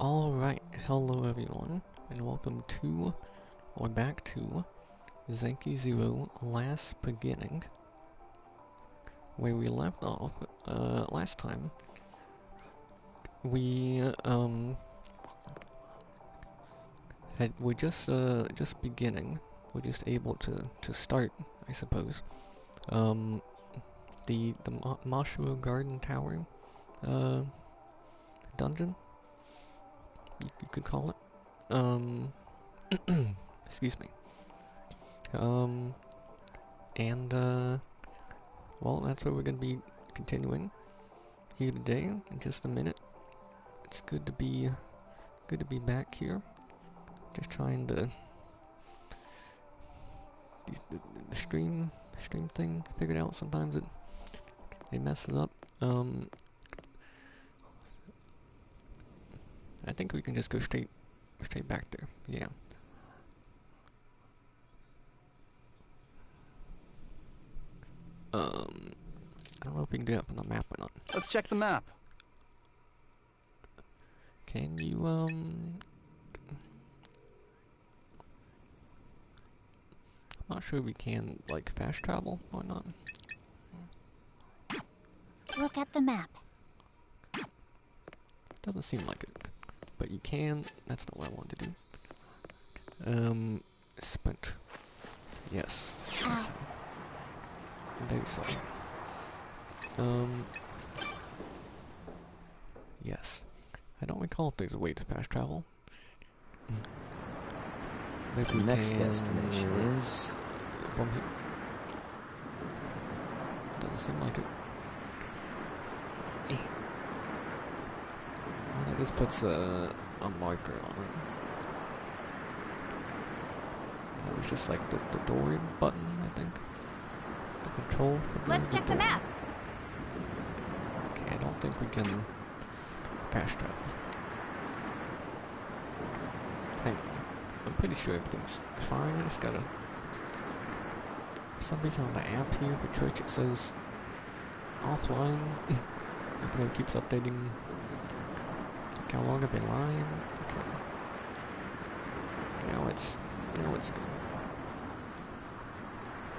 Alright, hello everyone, and welcome to, or back to, Zanki Zero Last Beginning, where we left off, last time. We're just beginning, we're just able to start, I suppose, the Mashua Garden Tower, dungeon? You could call it. Excuse me. Well, that's what we're gonna be continuing here today in just a minute. It's good to be back here. Just trying to the stream thing figured out. Sometimes it messes up. I think we can just go straight back there. Yeah. I don't know if we can do that from the map or not. Let's check the map. Can you, I'm not sure we can, like, fast travel or not. Look at the map. Doesn't seem like it. But you can. That's not what I wanted to do. Sprint. Yes. Ow. I'm very sorry. Yes. I don't recall if there's a way to fast travel. Maybe The we next can, destination is from here. Doesn't seem like it. Well, that just puts a marker on it. That was just like the door button, I think. The control for Let's check the map. Okay, I don't think we can fast travel. Hang on. I'm pretty sure everything's fine. I just gotta. For some reason on the app here for Twitch it says offline. Even though it keeps updating like how long I've been live. Okay. Now it's good.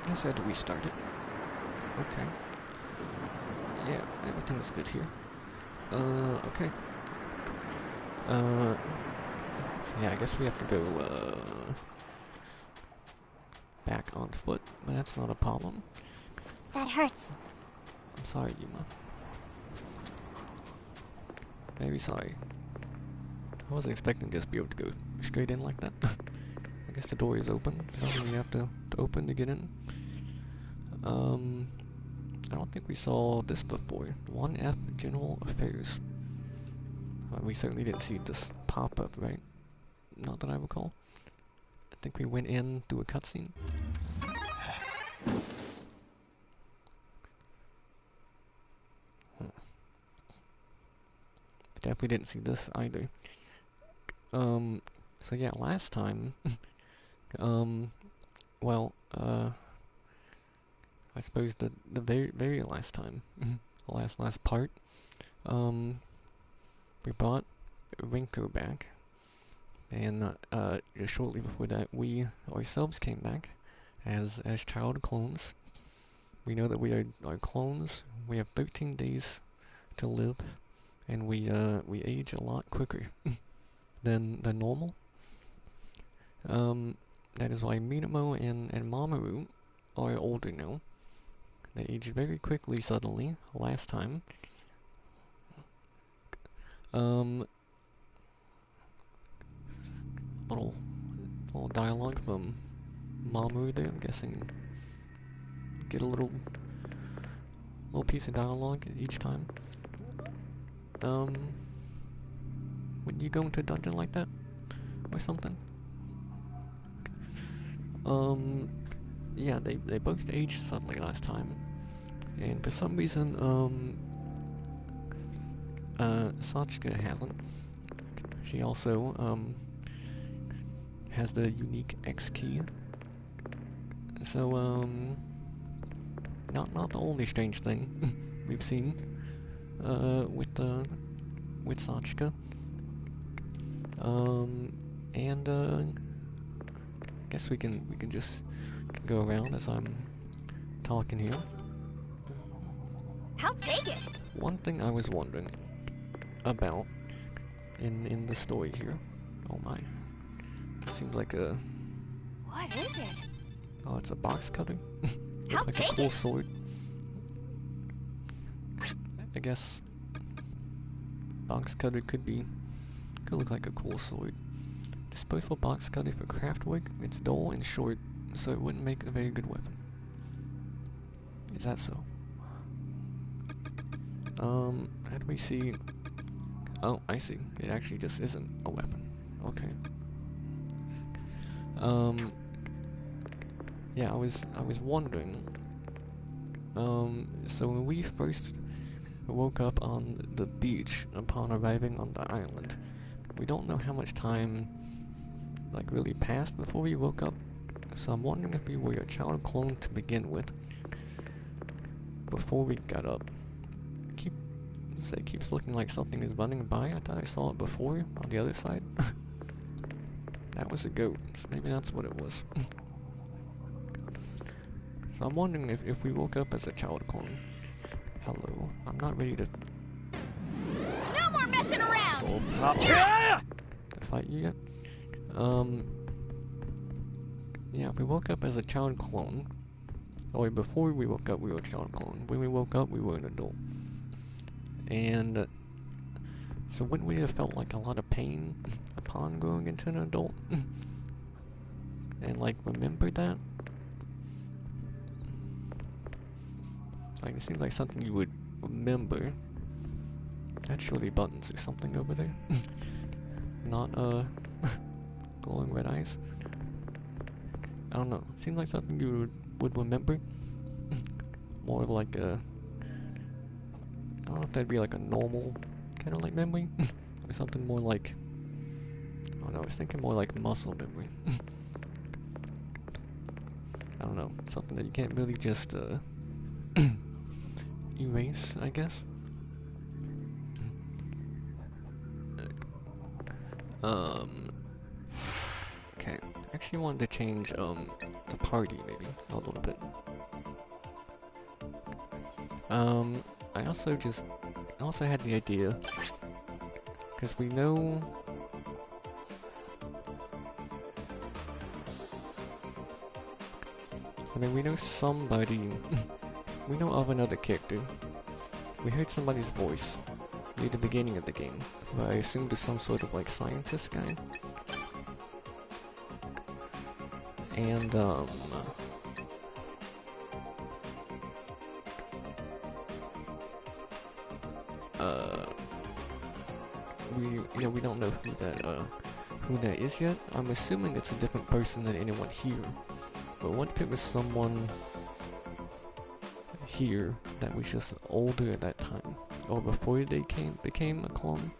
I guess I had to restart it. Okay. Yeah, everything's good here. Okay. So yeah, I guess we have to go, back on foot, but that's not a problem. That hurts. I'm sorry, Yuma. Very sorry. I wasn't expecting to just be able to go straight in like that. I guess the door is open. You have to open to get in. I don't think we saw this before. 1F General Affairs. We certainly didn't see this pop up, right? Not that I recall. I think we went in through a cutscene. Definitely didn't see this either. So yeah, last time, well, I suppose the very last time, the last part, we brought Rinko back, and just shortly before that, we ourselves came back as child clones. We know that we are clones. We have 13 days to live, and we age a lot quicker than normal. That is why Minamo and Mamoru are older now. They aged very quickly suddenly last time. Little dialogue from Mamoru there. I'm guessing get a little piece of dialogue each time. When you go into a dungeon like that or something. Yeah, they both aged suddenly last time, and for some reason, Sachika hasn't. She also, has the unique X key. So, not the only strange thing we've seen, with Sachika. And guess we can just go around as I'm talking here. I'll take it. One thing I was wondering about in the story here. Oh my. Seems like a What is it? oh, it's a box cutter. I'll Looks like a take cool it. sword. I guess box cutter could look like a cool sword. Disposable box cutter for craft work. It's dull and short, so it wouldn't make a very good weapon. Is that so? How do we see? Oh, I see. It actually just isn't a weapon. Okay. Yeah, I was wondering. So when we first woke up on the beach upon arriving on the island, we don't know how much time, like, really passed before we woke up. So I'm wondering if we were a child clone to begin with, before we got up. It keeps looking like something is running by. I thought I saw it before on the other side. That was a goat, so maybe that's what it was. So I'm wondering if we woke up as a child clone. Hello, I'm not ready to No more messing around. fight you yet. Yeah, if we woke up as a child clone, or before we woke up we were a child clone. When we woke up we were an adult. And so wouldn't we have felt like a lot of pain upon growing into an adult? And like remember that? Like it seems like something you would remember. That's surely buttons or something over there. Not glowing red eyes. I don't know. Seems like something you would remember. More like a, I don't know if that'd be like a normal kind of like memory, or something more like, oh no, I was thinking more like muscle memory. I don't know, something that you can't really just erase, I guess. Okay, I actually wanted to change the party maybe a little bit. I also had the idea, because we know, I mean, we know somebody, we know of another character. We heard somebody's voice near the beginning of the game, who I assumed is some sort of like scientist guy. And we don't know who that is yet. I'm assuming it's a different person than anyone here. But what if it was someone here that was just older at that time, or before they became a clone?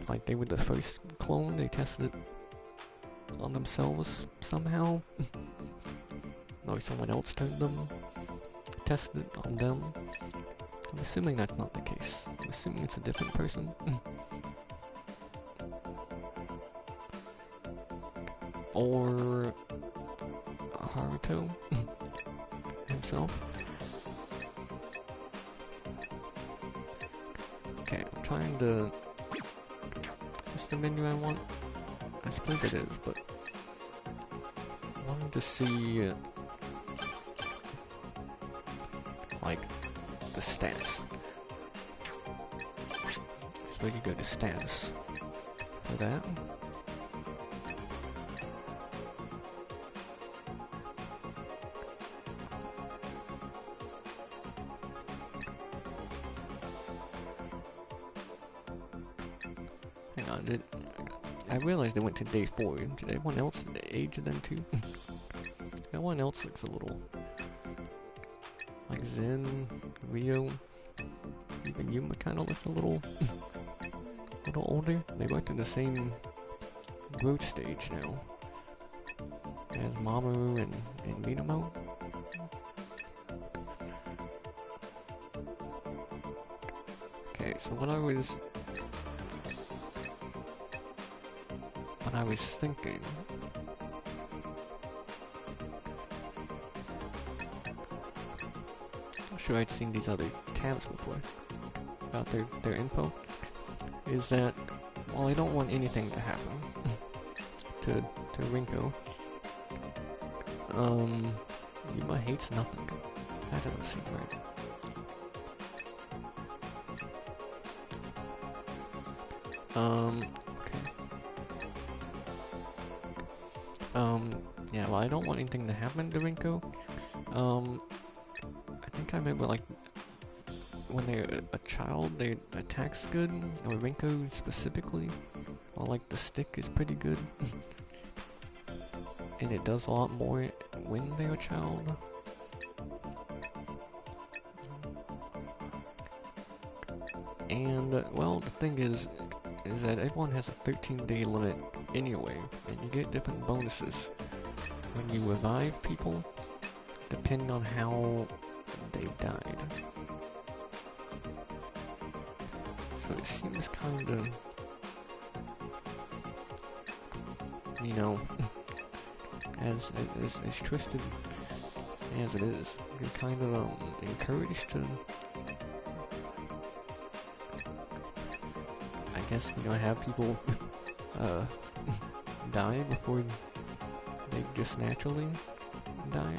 Like they were the first clone, they tested it on themselves somehow, or someone else tested it on them. I'm assuming that's not the case. I'm assuming it's a different person. Or Haruto himself. Okay, I'm trying to... Is this the menu I want? I suppose it is, but... I wanted to see... like, the stats. So we could go to status for that. Hang on, I realized I went to day 4. Did everyone else age then too? Everyone else looks a little like Zen, Rio, even Yuma kind of looks a little older. They both in the same growth stage now as Mamoru and Minamo. Okay, so what I was But I was thinking... I'm sure I'd seen these other tabs before about their info. Is that, while I don't want anything to happen to Rinko, Yuma hates nothing. That doesn't seem right. Okay. Yeah, well, I don't want anything to happen to Rinko. I think I remember, like, when they're a child, their attack's good, or Rinko specifically, or like the stick is pretty good. And it does a lot more when they're a child. And, well, the thing is that everyone has a 13-day limit anyway, and you get different bonuses when you revive people, depending on how they died. So it seems kinda, you know, as twisted as it is, you're kind of encouraged to, I guess, you know, have people die before they just naturally die,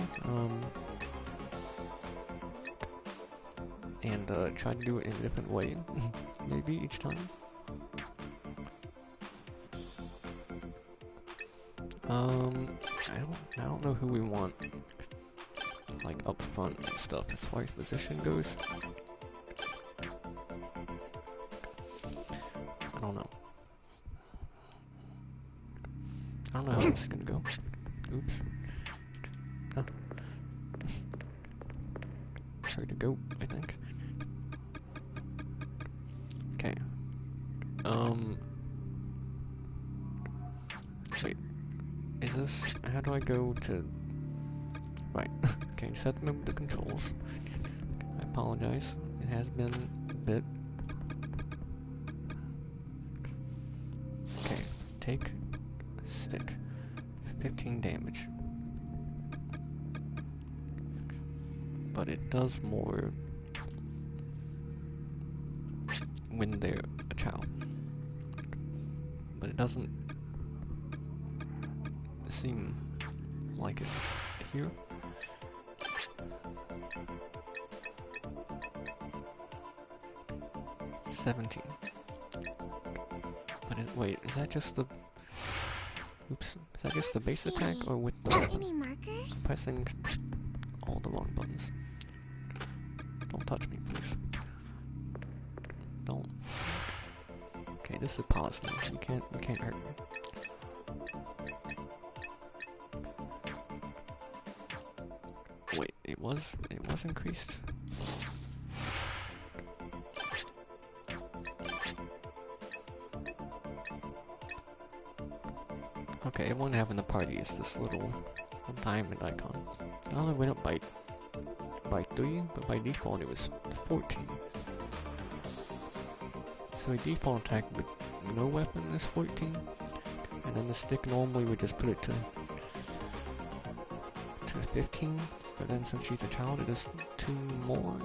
and try to do it in a different way, maybe each time. I don't know who we want, like, up front and stuff as far as position goes. I don't know. I don't know how this is gonna go. Oops. Huh. Heard a goat, I think. Okay. Wait. Is this... How do I go to... Right. Okay, just have to remember the controls. I apologize. It has been a bit. Okay. Take a stick. 15 damage. But it does more when they're a child. But it doesn't seem like it here. $17. But wait, is that just the... Oops. Is that just the base attack, or with the weapon? Any markers? Pressing all the wrong buttons. Don't touch me, please. Don't. Okay, this is pause now. You can't hurt me. Wait, it was increased? Okay, everyone having the party is this little diamond icon. Oh, it went up by 3, but by default it was 14. So a default attack with no weapon is 14, and then the stick normally would just put it to 15, but then since she's a child it is 2 more.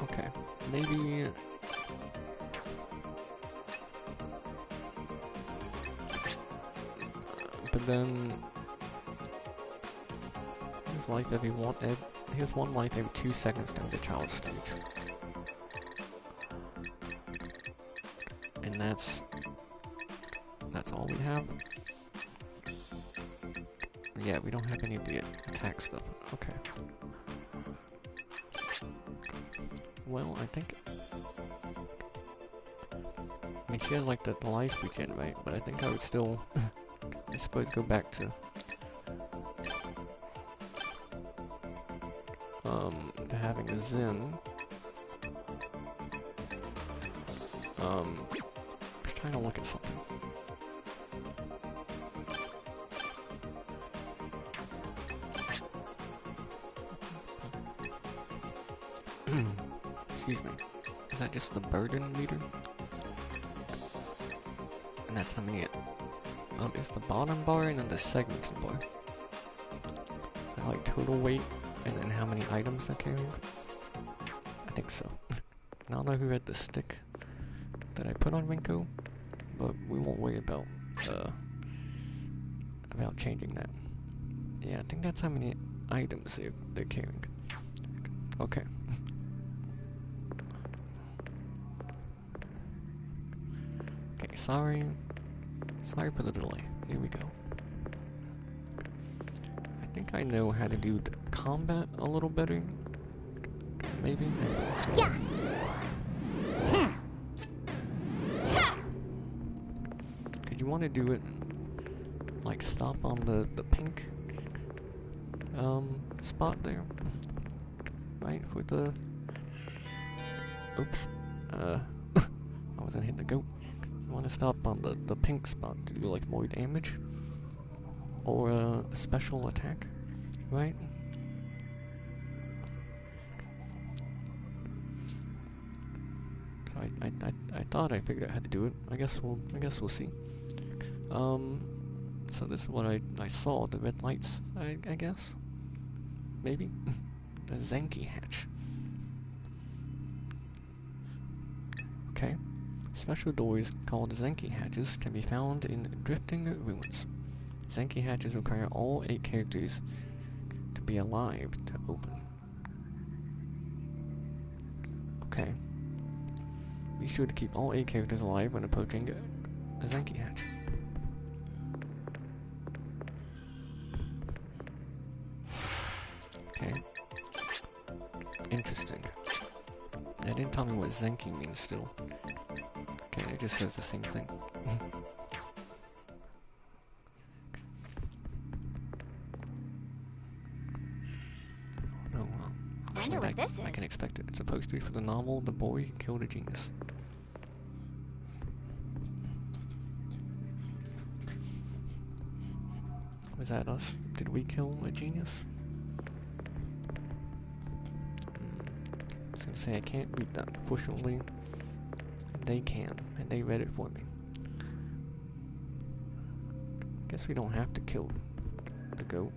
Okay, maybe... But then... Here's life every one... Here's 1 life every 2 seconds down the child stage. And that's all we have? Yeah, we don't have any of the attack stuff. Okay. Well, I think... I mean, she has like the life regenerate, but I think I would still... I suppose go back to... having a Zen. Just trying to look at something. Excuse me. Is that just the burden meter? And that's how many. It's the bottom bar and then the segmented bar. And like total weight and then how many items they're carrying. I think so. I don't know who had the stick that I put on Rinko, but we won't worry about changing that. Yeah, I think that's how many items they're carrying. Okay. Okay, sorry for the delay. Here we go. I think I know how to do the combat a little better. Maybe? Yeah. Did you want to do it like stop on the pink spot there? Right, for the... Oops. I wasn't hitting the goat. You want to stop on the pink spot to do like more damage? Or a special attack, right? So I thought I figured out how to do it. I guess we'll see. So this is what I saw, the red lights, I guess? Maybe? The Zanki hatch. Okay. Special doors called Zanki hatches can be found in drifting ruins. Zanki hatches require all 8 characters to be alive to open. Okay. Be sure to keep all 8 characters alive when approaching a Zanki hatch. Okay. Interesting. They didn't tell me what Zanki means still. Okay, it just says the same thing. Oh well. Wonder what this I can is. expect it. It's supposed to be for the novel The Boy Who Killed a Genius. Was that us? Did we kill a genius? I was gonna say I can't read that, fortunately. They can, and they read it for me. Guess we don't have to kill the goat.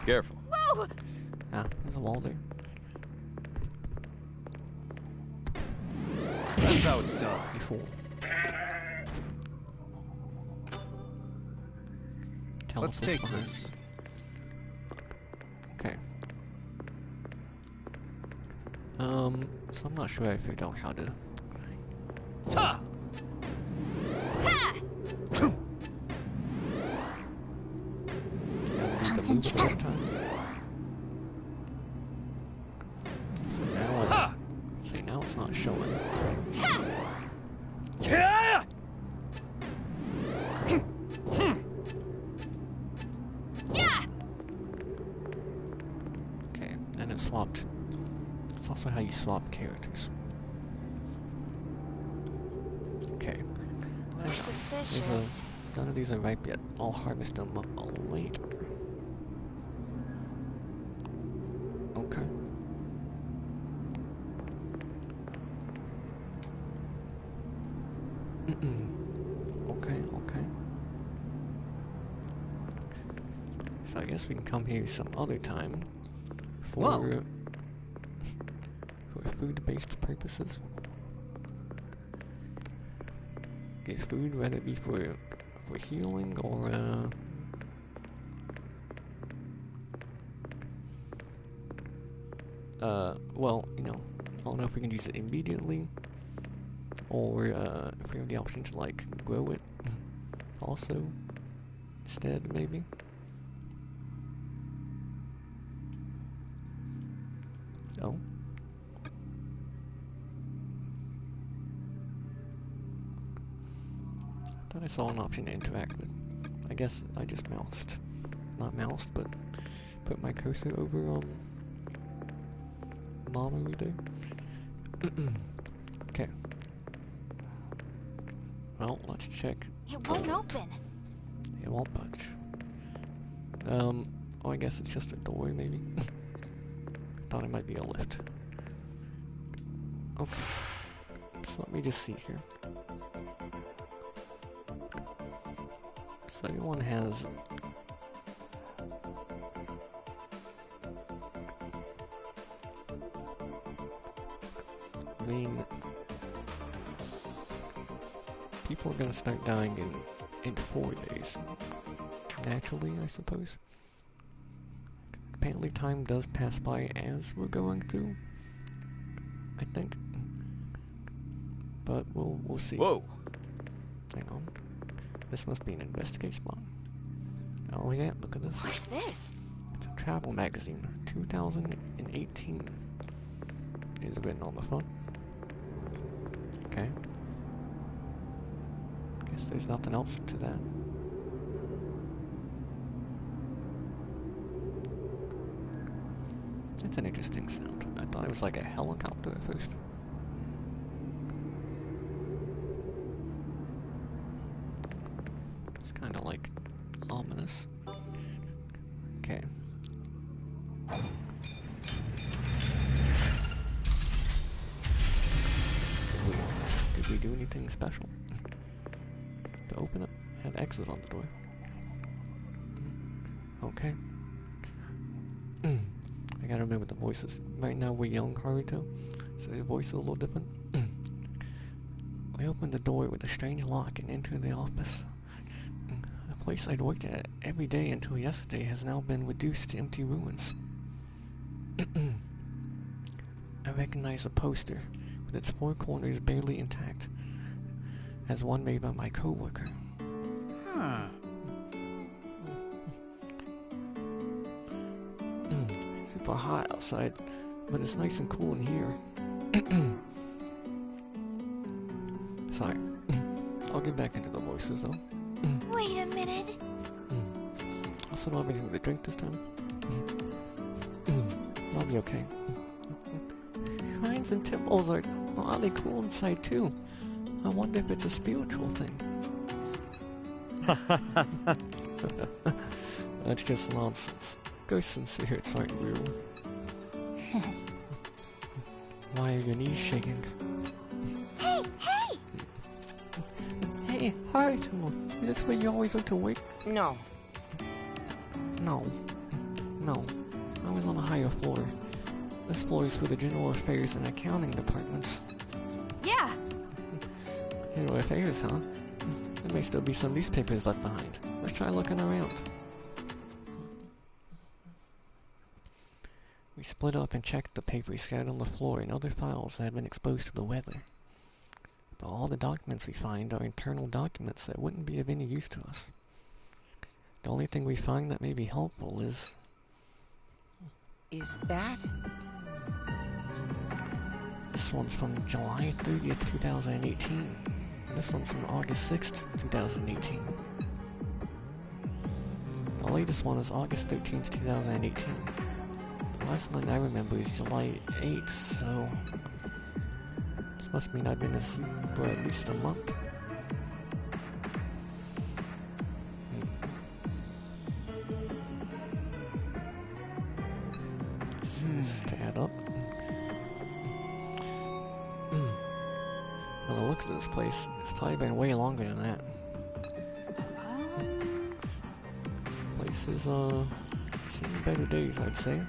Careful. Whoa! Ah, there's a wall there. That's how it's done. You fool. Let's Teleport's take behind. this. Okay. So I'm not sure I figured out how to... Ha! Ha! Concentrate. So now Ha! see, now it's not showing. Ta! Yeah! Yeah! Okay, and it swapped. It's also how you swap characters. Okay. Looks suspicious. None of these are ripe yet. I'll harvest them later. Okay. Okay. So I guess we can come here some other time for for food-based purposes. Get food, whether it be for healing or well, you know, I don't know if we can use it immediately or if we have the option to like grow it also instead, maybe. Oh. I thought I saw an option to interact with. I guess I just not moused, but put my cursor over Mamu there. Okay. Well, let's check. It won't open. It won't budge. Oh, I guess it's just a door, maybe? Thought it might be a lift. Okay. So let me just see here. So everyone has... I mean... People are gonna start dying in 4 days. Naturally, I suppose. Apparently time does pass by as we're going through. I think. But we'll see. Whoa! Hang on. This must be an investigate spot. Oh yeah, look at this. What's this? It's a travel magazine. 2018 is written on the front. Okay. Guess there's nothing else to that. That's an interesting sound. I thought it was like a helicopter at first. It's kind of like ominous. Okay. Did we do anything special to open it? Had X's on the door. Okay. I gotta remember the voices. Right now we're young Haruto, so the voice is a little different. I opened the door with a strange lock and entered the office. The place I'd worked at every day until yesterday has now been reduced to empty ruins. I recognize a poster, with its 4 corners barely intact, as one made by my co-worker. Huh. Super hot outside, but it's nice and cool in here. Sorry. I'll get back into the voices though. Wait a minute. Also don't have anything to drink this time. I'll be okay. Shrines and temples are oddly cool inside too. I wonder if it's a spiritual thing. That's just nonsense. Ghosts and spirits aren't real. Why are your knees shaking? Hey, hey! Hey, Haruto! Is this where you always went to work? No. No. No. I was on a higher floor. This floor is for the general affairs and accounting departments. Yeah. General affairs, huh? There may still be some newspapers left behind. Let's try looking around. We split up and checked the papers scattered on the floor and other files that have been exposed to the weather. But all the documents we find are internal documents that wouldn't be of any use to us. The only thing we find that may be helpful is... Is that? This one's from July 30th, 2018. And this one's from August 6th, 2018. The latest one is August 13th, 2018. The last one I remember is July 8th, so... This must mean I've been asleep for at least a month. Seems to add up. By the looks of this place, it's probably been way longer than that. Place has, seen better days, I'd say.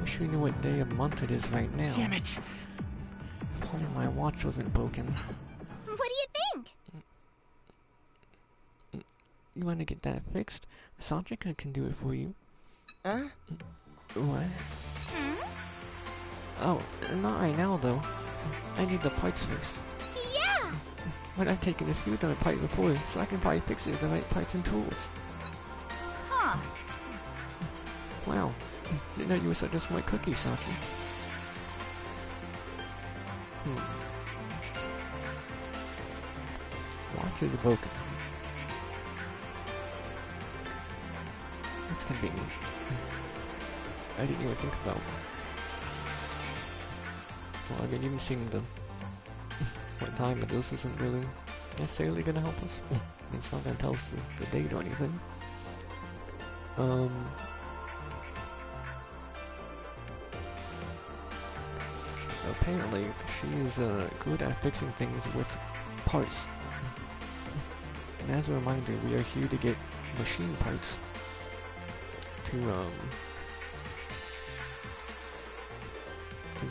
Wish we knew what day of month it is right now. Damn it! If only my watch wasn't broken. What do you think? You want to get that fixed? Sanjika can do it for you. Huh? What? Hmm? Oh, not right now though. I need the parts fixed. Yeah! But I've taken a few of them apart before, so I can probably fix it with the right parts and tools. Huh. Wow. Didn't know you were such a smart cookie, Sanchi. Watch is broken. That's convenient. I didn't even think about. Well, I mean, even seeing the what time, but this isn't really necessarily gonna help us. It's not gonna tell us the date or anything. Apparently, she is good at fixing things with parts. And as a reminder, we are here to get machine parts to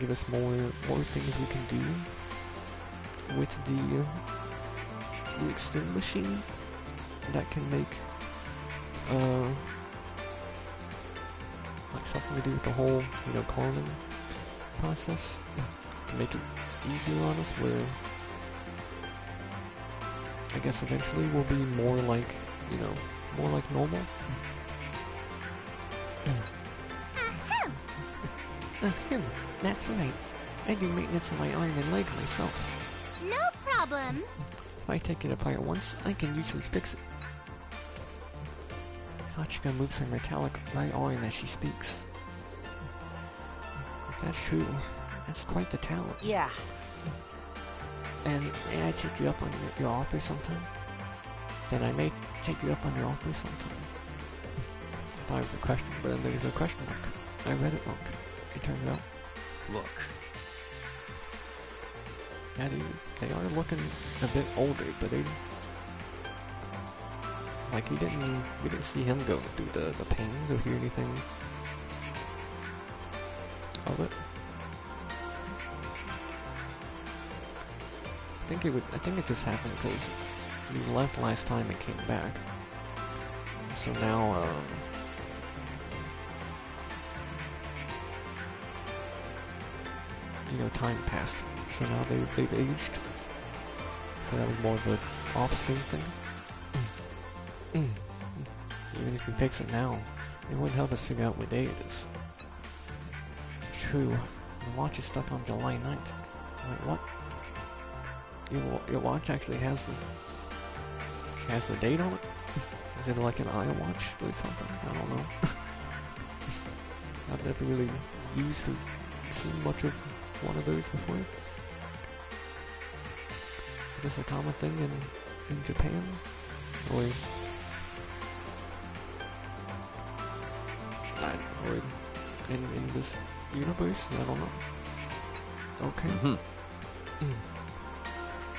give us more things we can do with the extend machine that can make like something to do with the whole, you know, cloning process to make it easier on us, where I guess eventually we'll be more like, you know, more like normal. Ahem. Ahem, that's right. I do maintenance on my arm and leg myself. No problem. If I take it apart once, I can usually fix it. Sachika moves her metallic right arm as she speaks. If that's true, that's quite the talent. Yeah. And may I take you up on your offer sometime? Then I may take you up on your offer sometime. I thought it was a question, but then there's no question mark. I read it wrong. It turns out. Look. Yeah, they are looking a bit older, but they... Like, we didn't see him go through the pains or hear anything of it. I think it just happened because we left last time and came back. So now, you know, time passed. So now they've aged. So that was more of an off-screen thing. Even if we fix it now, it wouldn't help us figure out what day it is. True, the watch is stuck on July 9th. Wait, what? Your watch actually has the date on it? Is it like an iWatch or something? I don't know. I've never really used or seen much of one of those before. Is this a common thing in Japan? Or in this universe? I don't know. Okay.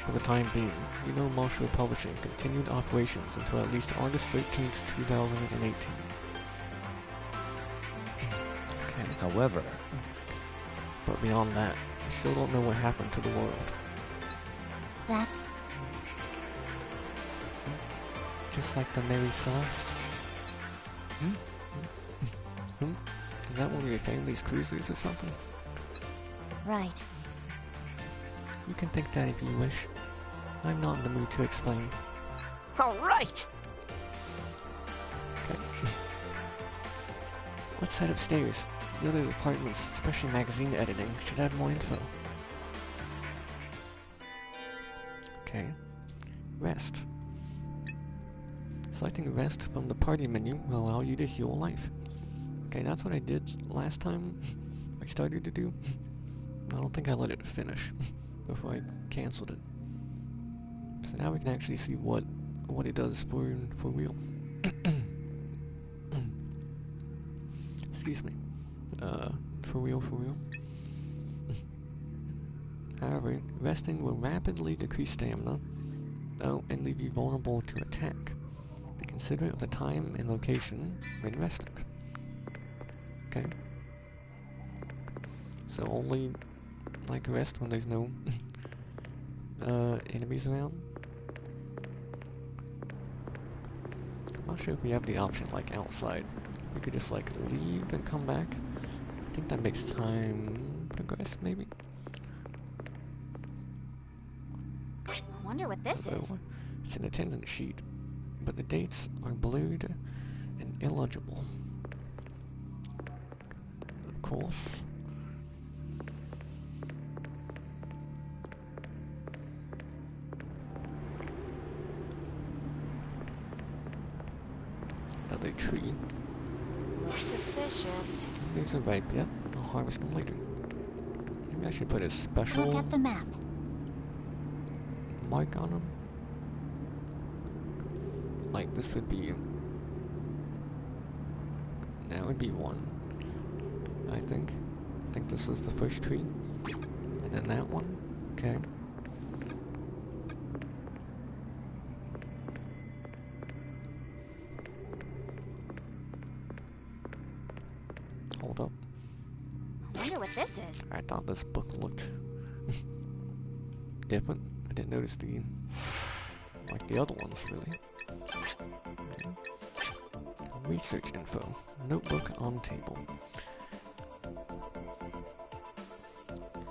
For the time being, you know Marshall Publishing continued operations until at least August 13th, 2018. Okay. However, But beyond that, I still don't know what happened to the world. That's... Just like the Mary Celeste. Is that one of your family's cruisers or something? right. You can think that if you wish. I'm not in the mood to explain. All right. Okay. Let's head upstairs. The other departments, especially magazine editing, should have more info. Okay. Rest. Selecting rest from the party menu will allow you to heal life. Okay, that's what I did last time I started to do. I don't think I let it finish before I canceled it. So now we can actually see what it does for real. Excuse me. For real. However, resting will rapidly decrease stamina, and leave you vulnerable to attack. Be considerate of the time and location when resting. Okay. So only, like, rest when there's no enemies around. I'm not sure if we have the option, like, outside. We could just, like, leave and come back. I think that makes time progress, maybe? I wonder what this is. Although, it's an attendance sheet, but the dates are blurred and illegible. Of course. Another tree. Looks suspicious. These are ripe yet. I'll harvest them later. Maybe I should put a special Look at the map. mark on them. like this would be, that would be one, I think. I think this was the first tree. And then that one. Okay. Hold up. I wonder what this is. I thought this book looked different. I didn't notice the, like the other ones, really. Okay. Research info. Notebook on table.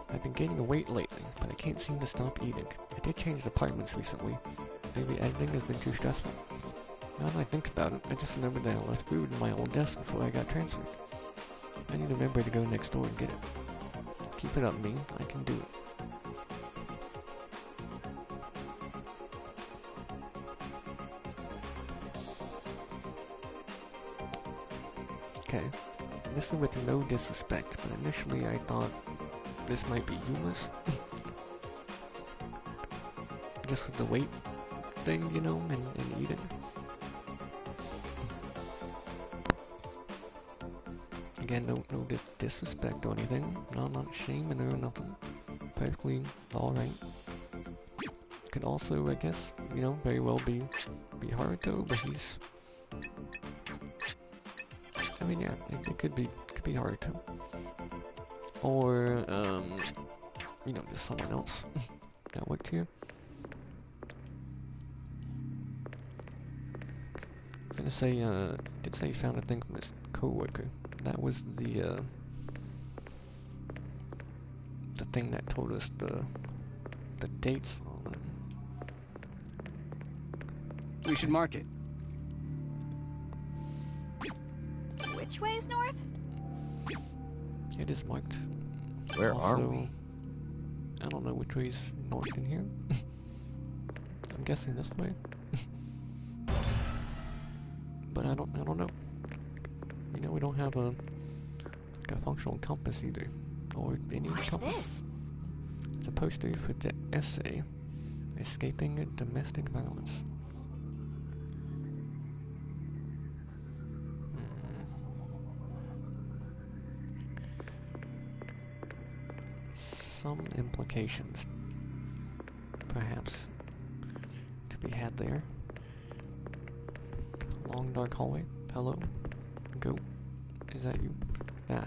I've been gaining a weight lately, but I can't seem to stop eating. I did change departments recently. Maybe editing has been too stressful. Now that I think about it, I just remembered that I left food in my old desk before I got transferred. I need to remember to go next door and get it. Keep it up, me. I can do it. Okay. This is with no disrespect, but initially I thought this might be humorous. Just with the weight thing, you know, and eating. Again, no disrespect or anything. Not shaming or nothing. Perfectly alright. Could also, I guess, you know, very well be Haruto, but he's... I mean, yeah, it could be Haruto. Or, you know, just someone else that worked here. I'm gonna say, did say he found a thing from his co-worker. That was the thing that told us the dates on them. We should mark it. Which way is north? It is marked. Where also, are we? I don't know which way's north in here. I'm guessing this way. But I don't know. You know, we don't have a functional compass either, or any What's compass. this? It's a poster for the essay, Escaping Domestic Violence. Some implications, perhaps, to be had there. Long dark hallway. Hello. Go. Is that you? Ah.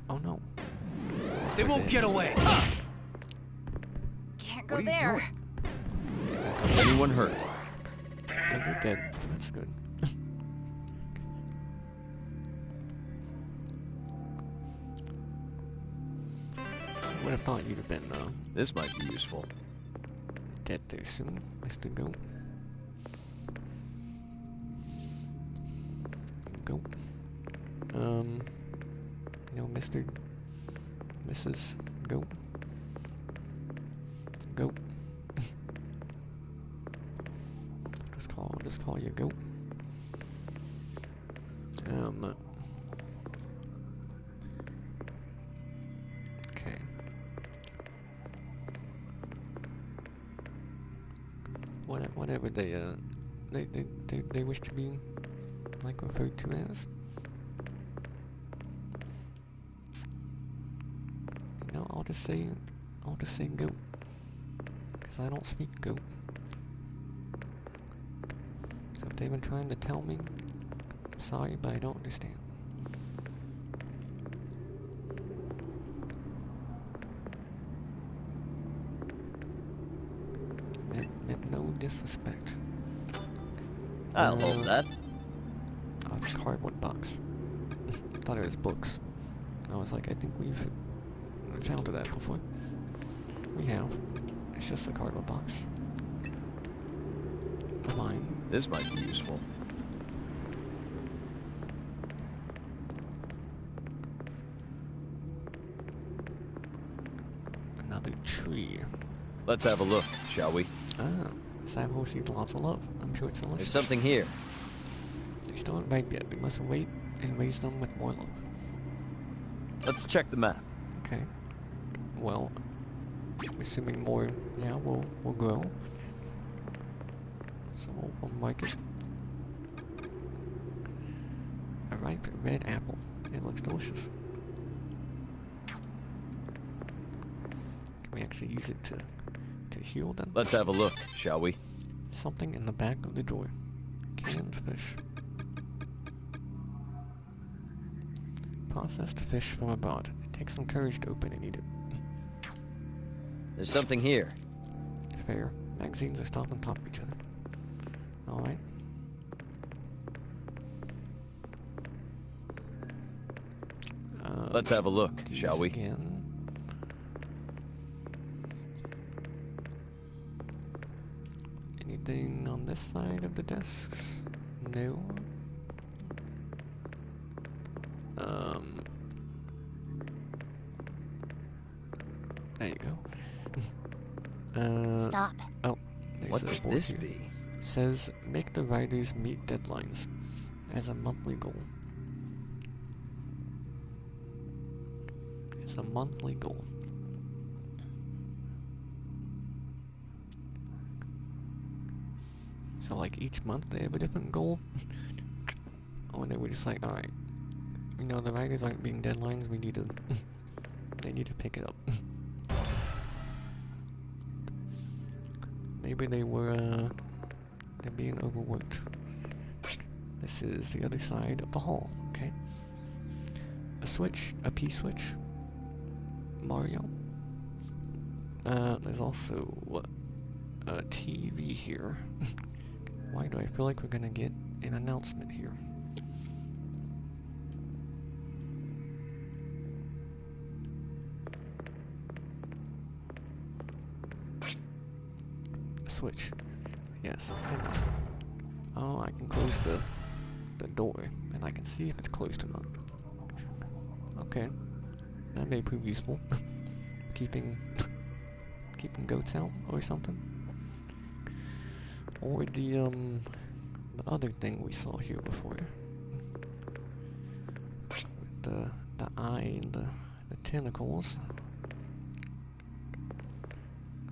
Oh no. They won't get away. Can't go What are you there. doing? Is anyone hurt? Okay, you're dead. That's good. Would have thought you'd have been This might be useful. dead there soon, Mr. Goat. Goat. You know, Mr. Mrs. Goat. Goat. Just call you Goat. Okay. Whatever they wish to be, like, referred to as. No, I'll just say Goat, because I don't speak Goat. So if they've been trying to tell me, I'm sorry, but I don't understand. Meant no disrespect. I'll hold that. Oh, it's a cardboard box. Thought it was books. I was like, I think we've encountered that before. We have. It's just a cardboard box. Mine. This might be useful. Another tree. Let's have a look, shall we? Ah, Sabo received lots of love. I'm sure it's delicious. There's something here. They still aren't ripe yet. We must wait and raise them with more love. Let's check the map. Okay. Well, assuming more, yeah, we'll grow. So we'll mark it. A ripe red apple. It looks delicious. Can we actually use it to heal them? Let's have a look, shall we? Something in the back of the drawer. Canned fish. Processed fish from abroad. It takes some courage to open and eat it. There's something here. Fair. Magazines are stacked on top of each other. Alright. Let's have a look, shall we? Again. Anything on this side of the desks? No. There you go. Stop. Oh, there's What a could board this here. be? Says make the writers meet deadlines as a monthly goal. It's a monthly goal. So like each month they have a different goal. Or they were just like, alright, you know, the writers aren't being deadlines, we need to they need to pick it up. Maybe they were they're being overworked. This is the other side of the hall, okay? A switch, a P switch. Mario. There's also a TV here. Why do I feel like we're gonna get an announcement here? A switch. Yes. Oh, I can close the door, and I can see if it's closed or not. Okay. That may prove useful. keeping goats out or something. Or the other thing we saw here before. With the eye and the tentacles.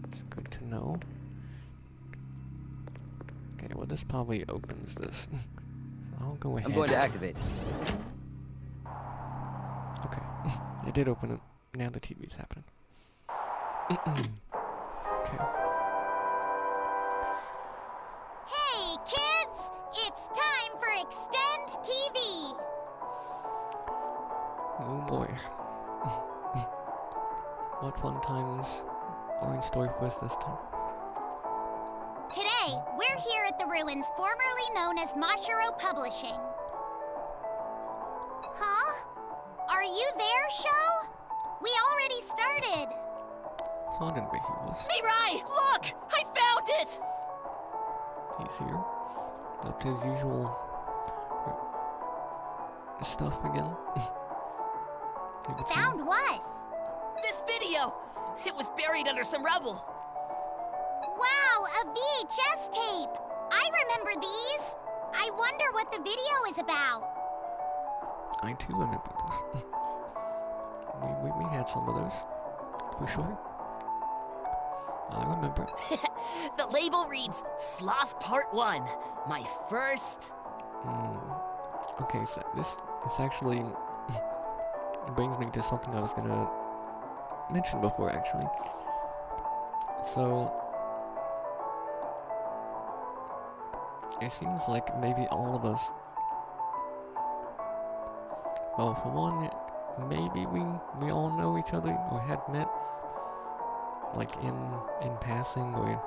It's good to know. Okay, well this probably opens this. I'll go ahead. I'm going to activate it. Okay. It did open it. Now the TV's happening. Okay. Hey, kids! It's time for Extend TV! Oh boy. What fun times are in store for us this time? Today, we're here at the ruins formerly known as Mashiro Publishing. Huh? Are you there, Sho? We already started. So I didn't think he was. Mirai, look! I found it! He's here. Up to his usual stuff again. It would seem. Found what? This video! It was buried under some rubble. Wow, a VHS tape! I remember these. I wonder what the video is about. I too remember this. we had some of those. For sure. I remember. The label reads Sloth Part 1. My first... Okay, so this actually brings me to something I was gonna mention before, actually. So, it seems like maybe all of us, well, for one, maybe we all know each other or had met, like in passing or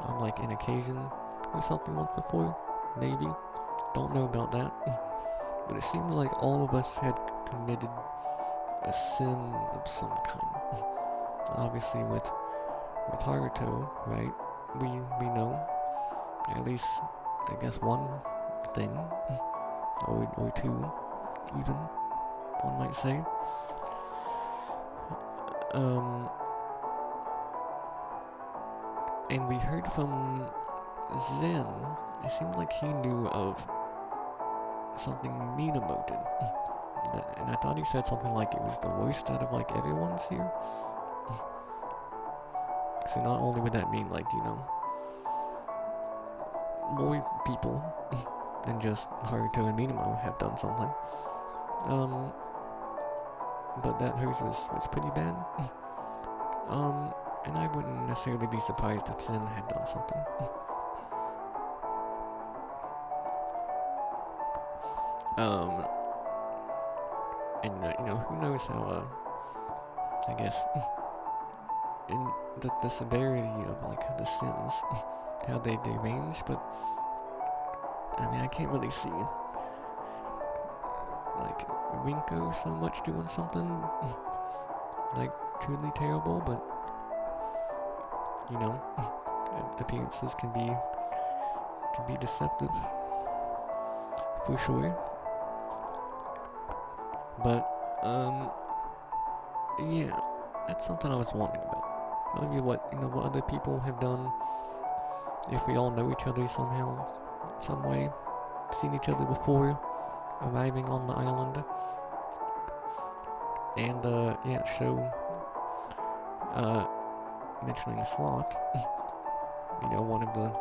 on like an occasion or something once before. Maybe. Don't know about that. But it seemed like all of us had committed a sin of some kind. Obviously with Haruto, right? We know at least, I guess, one thing, or two, even, one might say. And we heard from Zen. It seemed like he knew of something Minamoto did. And I thought he said something like it was the worst out of like everyone's here. So not only would that mean like, you know, more people than just Haruto and Minamo have done something. But that hers was pretty bad. And I wouldn't necessarily be surprised if Zen had done something. And you know, who knows how, I guess, in the severity of like the sins, how they range, but I mean, I can't really see like Rinko so much doing something like truly terrible, but you know, appearances can be deceptive for sure. But yeah, that's something I was wondering about. Maybe what other people have done, if we all know each other somehow, some way, seen each other before arriving on the island, and yeah, show mentioning sloth, you know, one of the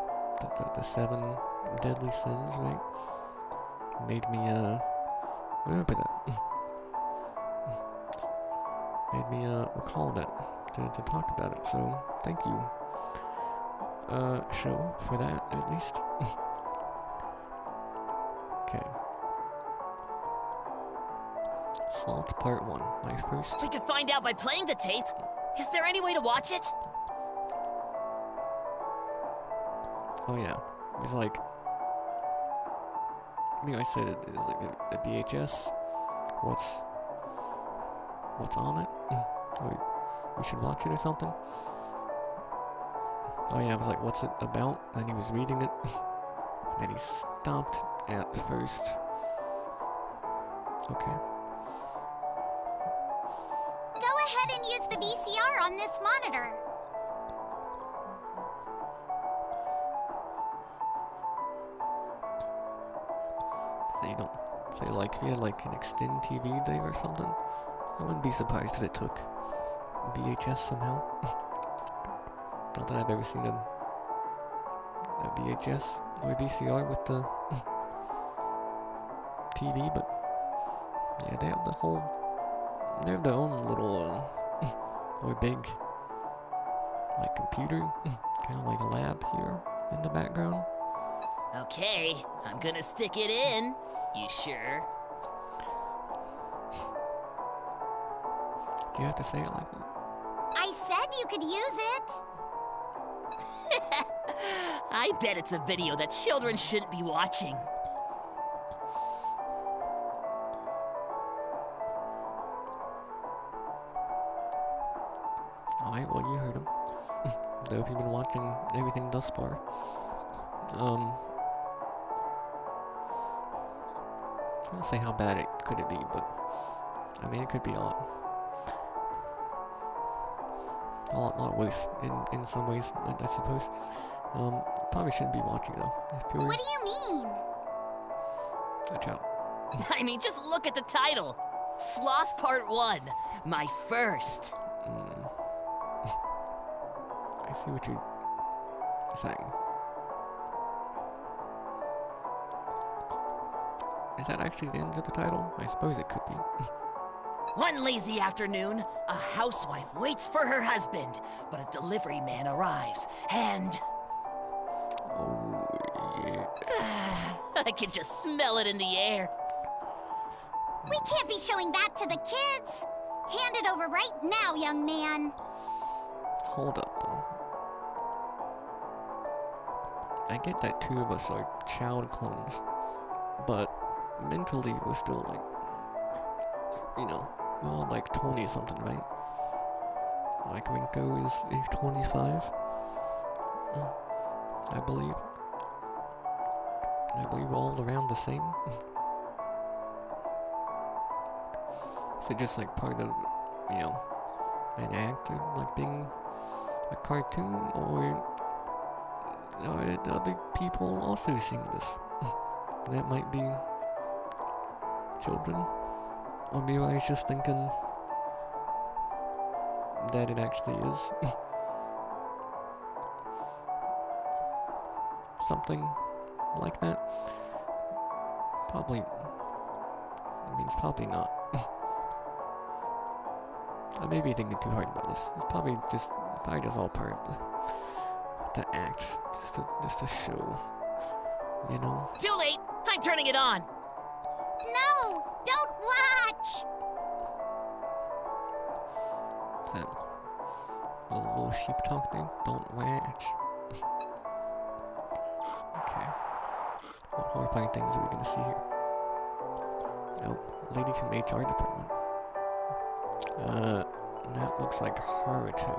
seven deadly sins, right? Made me remember that. Made me recall that to talk about it. So thank you, show, for that at least. Okay. Sloth Part 1, my first. We could find out by playing the tape. Is there any way to watch it? Oh yeah, it's like, you know, I said it is like a VHS. What's on it? Or we should watch it or something. Oh yeah, I was like, what's it about? And he was reading it. And then he stopped at first. Okay. Go ahead and use the VCR on this monitor. So you don't say like if you had like an extend TV day or something. I wouldn't be surprised if it took VHS somehow. Not that I've ever seen a VHS or a VCR with the TV, but yeah, they have their own little or big like computer, kind of like a lab here in the background. Okay, I'm gonna stick it in. You sure? Do you have to say it like that? I said you could use it. I bet it's a video that children shouldn't be watching. Alright, well you heard him. Though if you've been watching everything thus far. I don't say how bad it could be, but I mean it could be a lot worse in some ways, I suppose. Probably shouldn't be watching though. If you're What do you mean? a child. I mean, just look at the title. Sloth Part 1, my first. I see what you're saying. Is that actually the end of the title? I suppose it could be. One lazy afternoon, a housewife waits for her husband, but a delivery man arrives, and... Oh, yeah. I can just smell it in the air. We can't be showing that to the kids. Hand it over right now, young man. Hold up, though. I get that two of us are child clones, but mentally we're still like, you know, we're all like 20-something, right? Like Rinko is 25, I believe. I believe we're all around the same. Is it just like part of, you know, an act of like being a cartoon, or are other people also seeing this? That might be children. Or maybe I was just thinking that it actually is. Something like that. Probably, I mean, it's probably not. I may be thinking too hard about this. It's probably just all part of the act, just a show, you know? Too late! I'm turning it on! No! Don't watch! Is that little sheep talk thing? Don't watch. Okay. What horrifying things are we gonna see here? Oh, lady from HR department. That looks like Haruto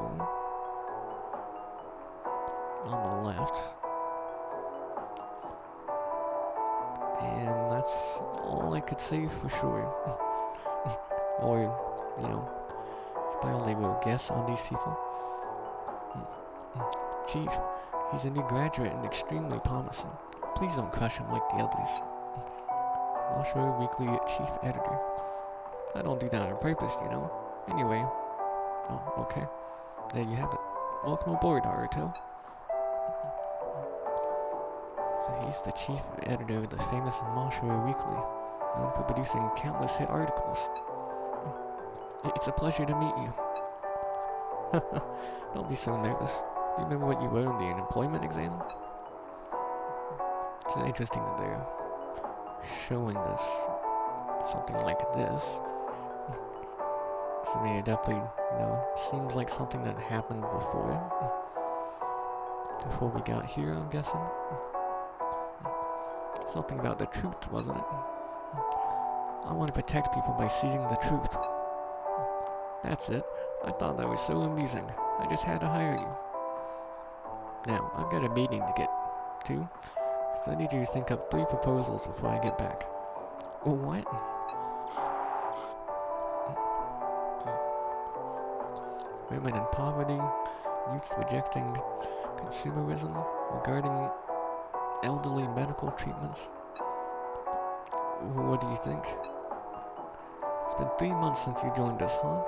on the left. And that's all I could say for sure. Or, you know, it's my only real guess on these people. Chief, he's a new graduate and extremely promising. Please don't crush him like the others. Mashua Weekly Chief Editor. I don't do that on purpose, you know. Anyway. Oh, okay. There you have it. Welcome aboard, Haruto. So he's the chief editor of the famous Mashua Weekly, known for producing countless hit articles. It's a pleasure to meet you. Don't be so nervous. Do you remember what you wrote on the employment exam? It's interesting that they're showing us something like this. So I mean, it definitely, you know, seems like something that happened before we got here, I'm guessing. Something about the truth, wasn't it? I want to protect people by seizing the truth. That's it. I thought that was so amusing. I just had to hire you. Now, I've got a meeting to get to, so I need you to think up 3 proposals before I get back. What? Women in poverty, youths rejecting consumerism, regarding elderly medical treatments. What do you think? It's been 3 months since you joined us, huh?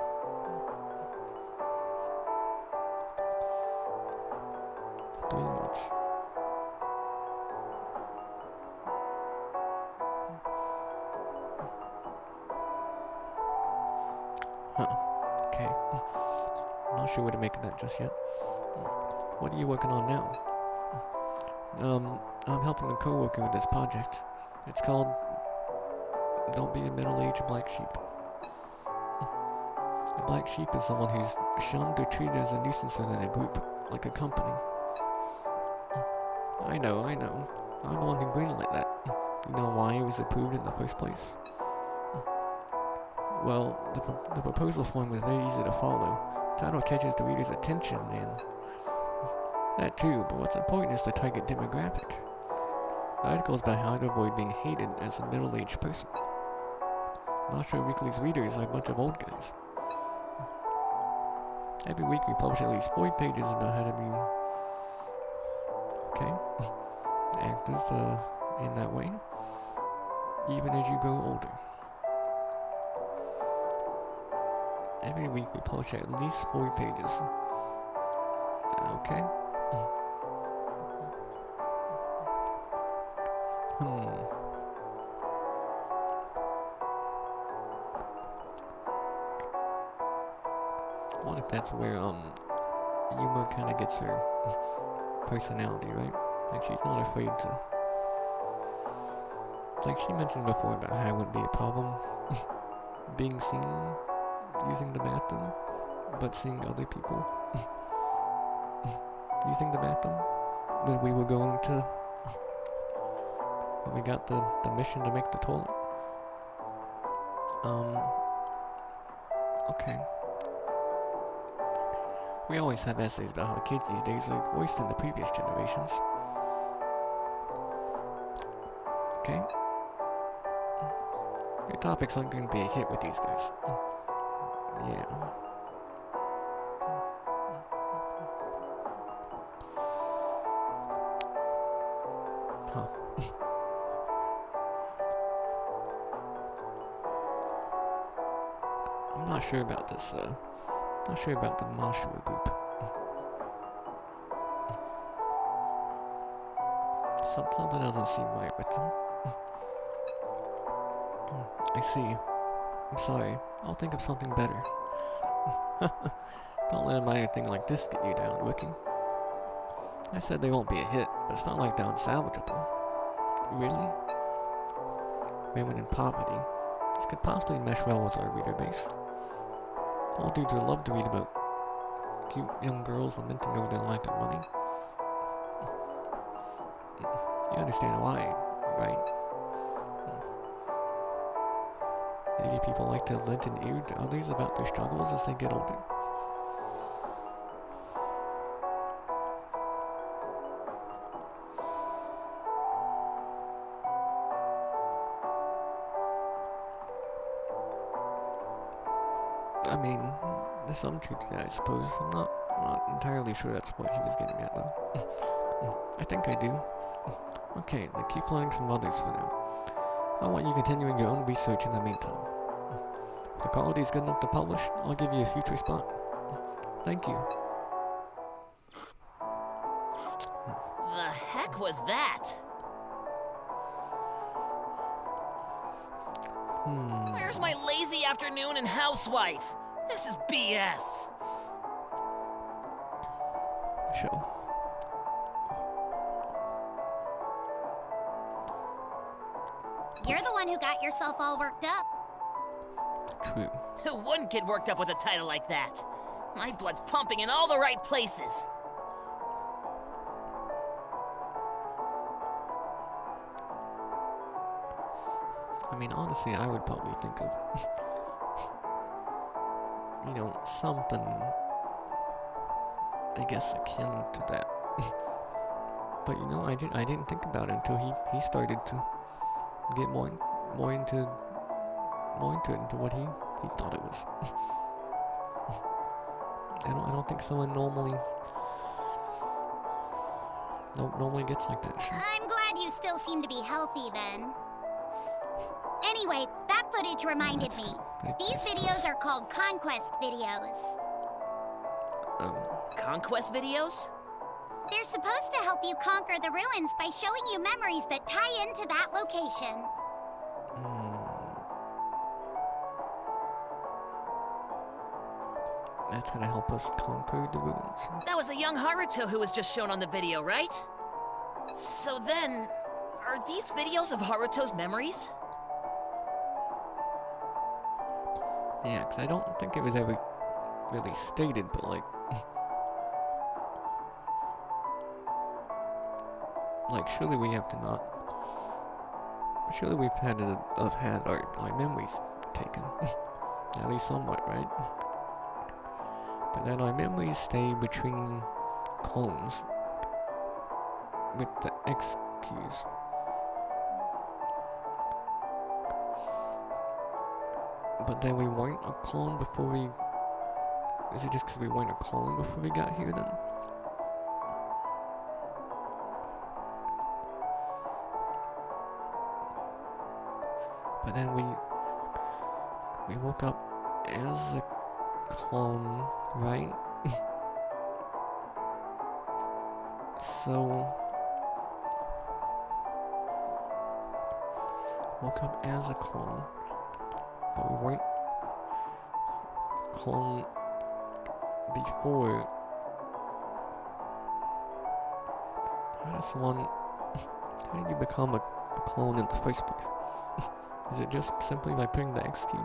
3 months. Huh. Okay. Not sure where to make of that just yet. What are you working on now? I'm helping a coworker with this project. It's called Don't Be a Middle-Aged Black Sheep. A black sheep is someone who's shunned or treated as a nuisance within a group, like a company. I know. I'm the one who greenlit that. You know why it was approved in the first place? Well, the proposal form was very easy to follow. The title catches the reader's attention, and that too, but what's important is the target demographic. The article is about how to avoid being hated as a middle-aged person. Mashua Weekly's readers are a bunch of old guys. Every week we publish at least 4 pages about how to be, active in that way, even as you grow older. Every week we publish at least 4 pages. Okay. I wonder if that's where Yuma kind of gets her personality, right? Like she's not afraid to. Like she mentioned before about how it wouldn't be a problem being seen using the bathroom, but seeing other people using the bathroom when we were going to, when we got the mission to make the toilet. Okay. We always have essays about how kids these days are worse than the previous generations. Okay. Your topics aren't going to be a hit with these guys. Yeah. Huh. I'm not sure about this, not sure about the Marshall group. Something doesn't seem right with them. I see. I'm sorry. I'll think of something better. Don't let a minor thing like this get you down, Wiki. I said they won't be a hit, but it's not like they're unsalvageable. Really? Women in poverty. This could possibly mesh well with our reader base. All dudes would love to read about cute young girls lamenting over their lack of money. You understand why, right? Maybe people like to lend an ear to others about their struggles as they get older. I mean, there's some truth to that, I suppose. I'm not entirely sure that's what he was getting at, though. I think I do. Okay, then keep learning from others for now. I want you continuing your own research in the meantime. If the quality is good enough to publish, I'll give you a future spot. Thank you. The heck was that? Where's my lazy afternoon and housewife? This is BS. Show. You're the one who got yourself all worked up. True. Who wouldn't get worked up with a title like that? My blood's pumping in all the right places. I mean, honestly, I would probably think of, you know, something, I guess, akin to that. But you know, I didn't think about it until he started to get more into what he thought it was. I don't think someone normally gets like that. Sure. I'm glad you still seem to be healthy then. Anyway, that footage reminded me. These videos are called conquest videos. Conquest videos? They're supposed to help you conquer the ruins by showing you memories that tie into that location. That's gonna help us conquer the ruins. That was a young Haruto who was just shown on the video, right? So then, are these videos of Haruto's memories? Yeah, 'cause I don't think it was ever really stated, but like, surely we have to not. Surely we've had our memories taken, at least somewhat, right? But then our memories stay between clones with the X keys. But then we weren't a clone before we... Is it just because we weren't a clone before we got here then? But then we woke up as a clone, right? So... Woke up as a clone. But we weren't clone before. How did you become a clone in the first place? Is it just simply by putting the X key?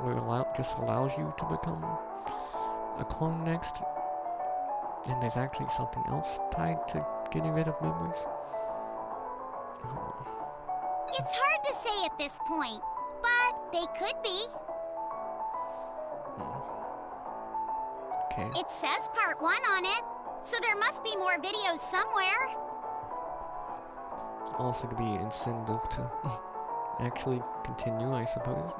Where just allows you to become a clone next? And there's actually something else tied to getting rid of memories? It's hard to say at this point, but they could be. Okay. It says part 1 on it, so there must be more videos somewhere. Also could be incentive to actually continue, I suppose.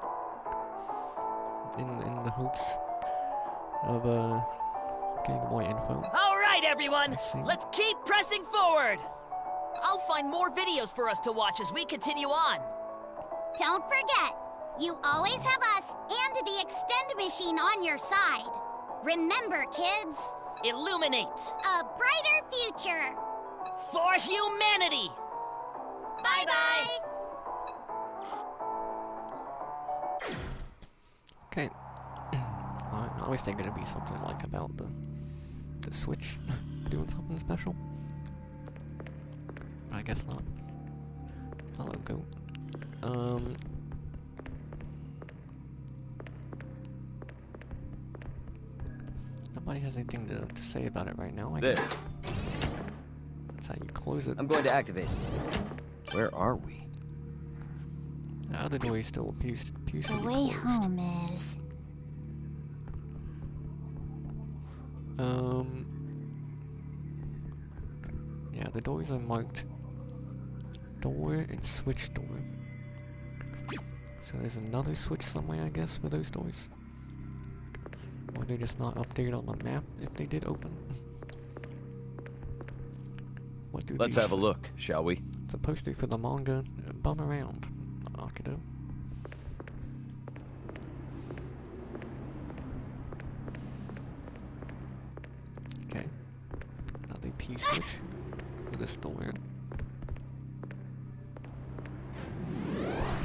In the hopes of getting more info. All right, everyone, I see. let's keep pressing forward. I'll find more videos for us to watch as we continue on. Don't forget, You always have us and the extend machine on your side. Remember, kids, Illuminate! a brighter future. For humanity! Bye-bye. Okay. I always think it'd be something like about the Switch doing something special. I guess not. Hello, goat. Nobody has anything to say about it right now, I guess. That's how you close it. I'm going to activate it. Where are we? The other door still appears to be The way closed. home is... Yeah, the doors are marked door and switch door. So there's another switch somewhere, I guess, for those doors. Or they're just not updated on the map if they did open. What do Let's these have a look, shall we? supposed to for the manga bum around? Akido. Okay. Another P switch for this door.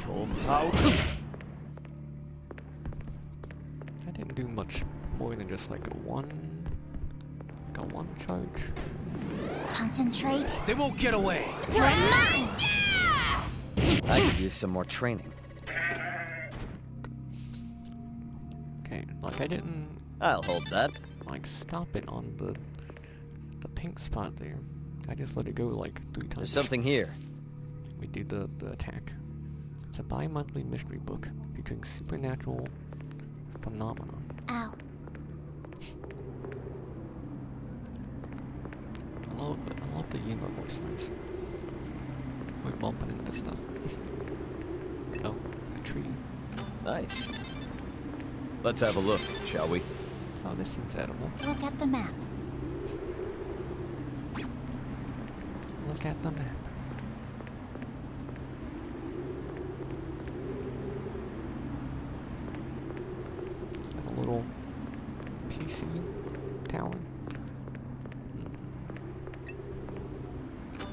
Full power. That didn't do much more than just like a one charge. Concentrate. They won't get away. You're mine! I could use some more training. Okay, like I didn't I'll hold that. like stop it on the pink spot there. I just let it go like 3 times. There's something here. We did the attack. It's a bi-monthly mystery book featuring supernatural phenomena. Ow. I love the Yuma voice lines. We're bumping into stuff. Oh, a tree. Nice. Let's have a look, shall we? Oh, this seems edible. Look at the map. Look at the map. It's like a little PC tower.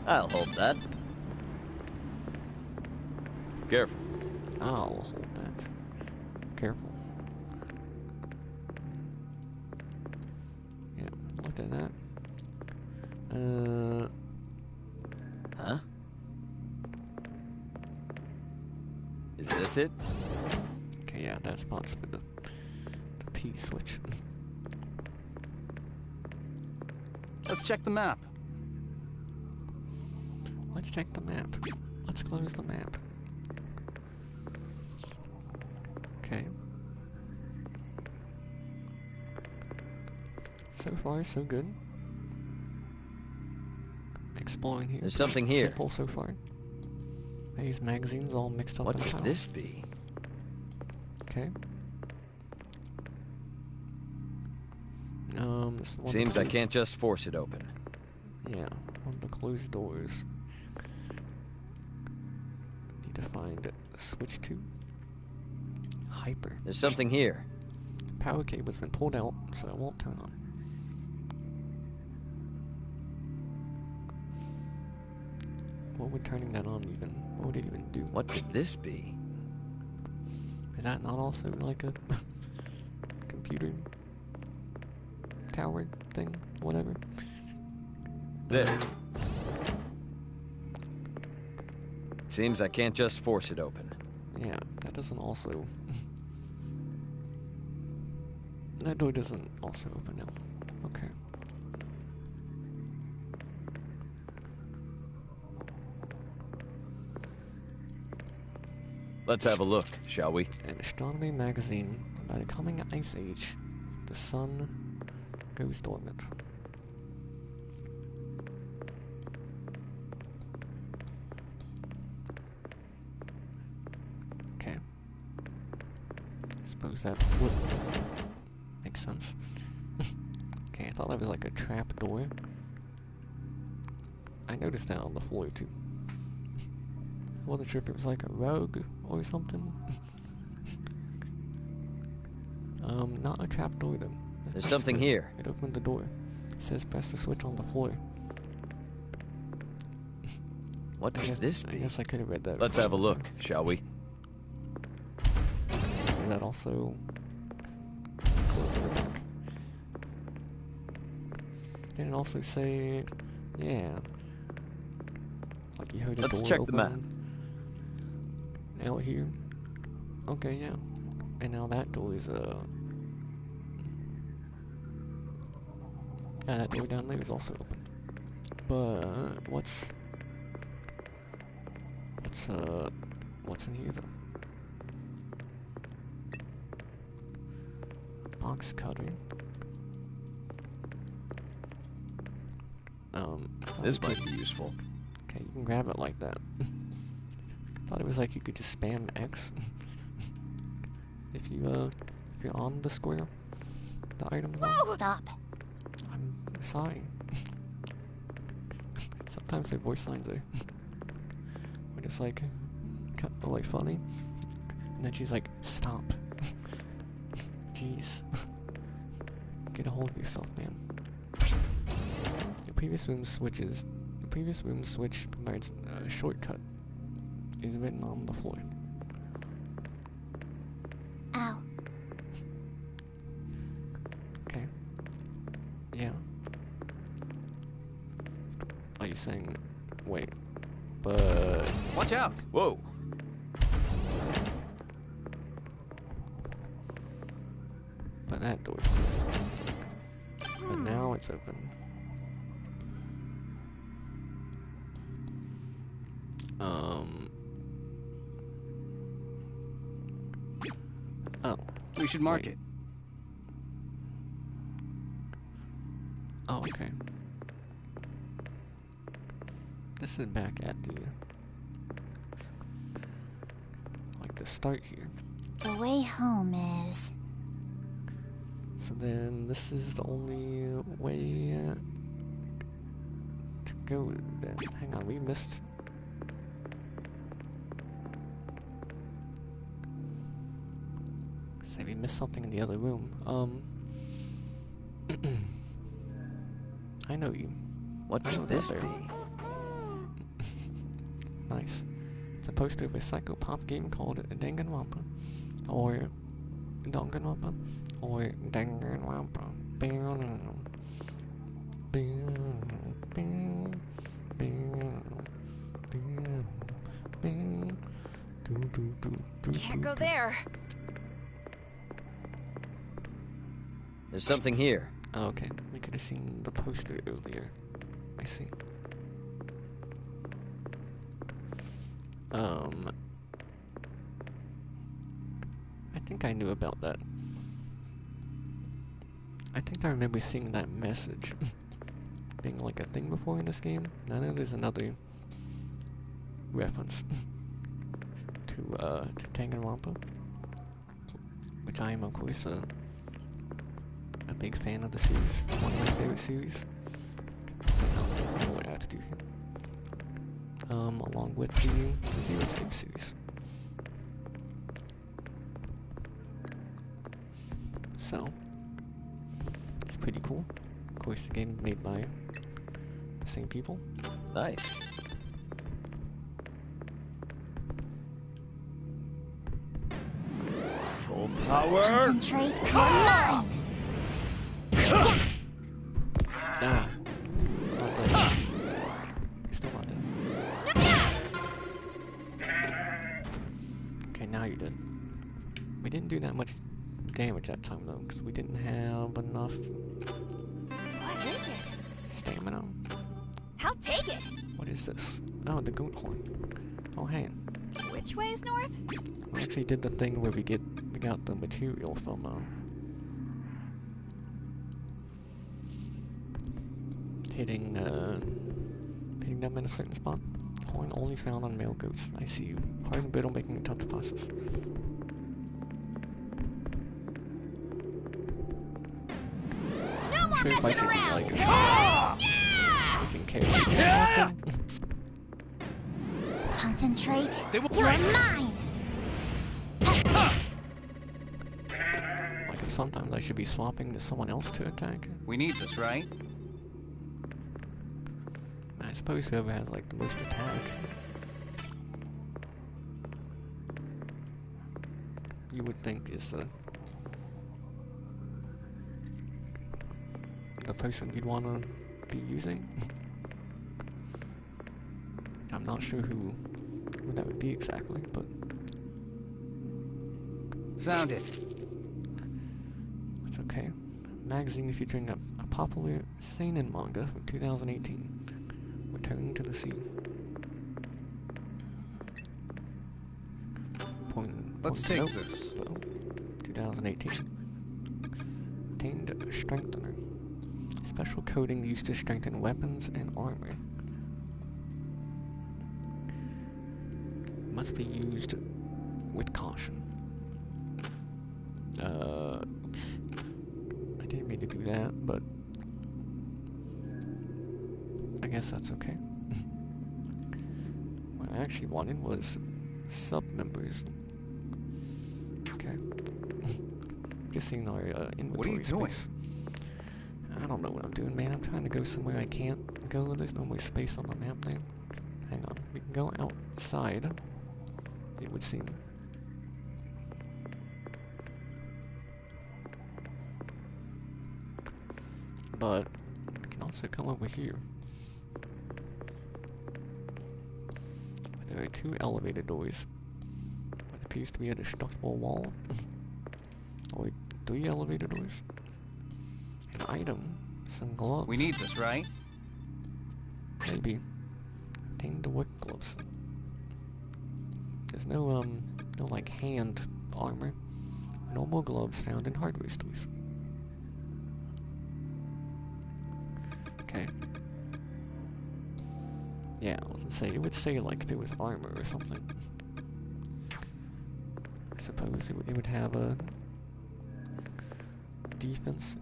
I'll hold that. Careful. I'll hold that. Careful. Yeah, look at that. Huh? Is this it? Okay, yeah, that spot's for the P switch. Let's check the map. Let's check the map. Let's close the map. Okay. So far, so good. Exploring here. There's something here. Simple so far. These magazines all mixed up What in a could pile. this be? Okay. This is one of the Seems I closed- can't just force it open. Yeah, one of the closed doors. Need to find switch to hyper. There's something here. Power cable's been pulled out, so it won't turn on. What would turning that on even? What would it even do? What could this be? Is that not also like a computer tower thing? Whatever. There. Seems I can't just force it open. Yeah, that doesn't also... that door doesn't also open now. Okay. Let's have a look, shall we? An astronomy magazine about a coming ice age. The sun goes dormant. Okay. Suppose that would make sense. Okay, I thought that was like a trap door. I noticed that on the floor too. I wasn't sure if it was like a rug or something. Not a trap door though. There's something here. It opened the door. It says press the switch on the floor. What could this I be? guess I could have read that. Let's have a look, shall we? Is that also close to the back? Did it also say, yeah, like you heard the door Let's check open the map. out here? Okay, yeah. And now that door is, yeah, that door down there is also open. But, what's in here though? Box cutter. This might be useful. Okay, you can grab it like that. Thought it was like you could just spam X. if you're on the square, the items on. Stop. I'm sorry. Sometimes their voice lines are when it's like kind of like funny, and then she's like, "Stop." Jeez. Get a hold of yourself, man. The previous room switch provides a shortcut. Is written on the floor. Ow. Okay. Yeah. Are you saying, wait, but... Watch out! Whoa! But that door's closed. But now it's open. Oh. We should mark Wait. it. Oh, okay. This is back at the... like the start here. The way home is... So then this is the only way to go then. Hang on, we missed... Say we missed something in the other room. I know you. What I could know this that be? there. Nice. It's a poster of a psycho-pop game called Danganronpa. Or Danganronpa. Or Danganronpa. Can't go there. There's something here. Oh, okay. We could have seen the poster earlier. I see. I think I knew about that. I think I remember seeing that message being like a thing before in this game. I know there's another reference to Danganronpa, which I am of course a big fan of the series. One of my favorite series. I don't know what I have to do here. Along with the Zero Escape series. So, it's pretty cool. Of course, the game made by the same people. Nice. Full power. Concentrate. Come on! Ah. Not dead. You're still not dead. Okay, now you're dead. We didn't do that much damage that time though, because we didn't have enough What is it? stamina. I'll take it. What is this? Oh, the goat horn. Oh, hey. Which way is north? We actually did the thing where we got the material from hitting them in a certain spot. Horn only found on male goats. I see you. Hard and brittle, making it tough to process. No more Sure, if I messing should be around. like Yeah! taking care of it. Concentrate. They will You're mine! Like Sometimes I should be swapping to someone else to attack. We need this, right? I suppose whoever has like the most attack, you would think is the person you'd want to be using. I'm not sure who that would be exactly, but Found it. it's okay. Magazine featuring a popular seinen manga from 2018. Return to the Sea. Let's take this. Though, 2018. Obtained a strengthener. Special coating used to strengthen weapons and armor. Must be used with caution. Oops. I didn't mean to do that, but I guess that's okay. What I actually wanted was sub-members. Okay. Just seeing our inventory What are you doing? space. I don't know what I'm doing, man. I'm trying to go somewhere I can't go. There's no more space on the map there. Hang on. We can go outside, it would seem. But we can also come over here. There are 2 elevator doors. What appears to be a destructible wall. Or 3 elevator doors. An item. Some gloves. We need this, right? Maybe. Obtain the work gloves. There's no like hand armor. Normal gloves found in hardware stores. Okay. Yeah, I was gonna say, it would say like there was armor or something. I suppose it would have a defense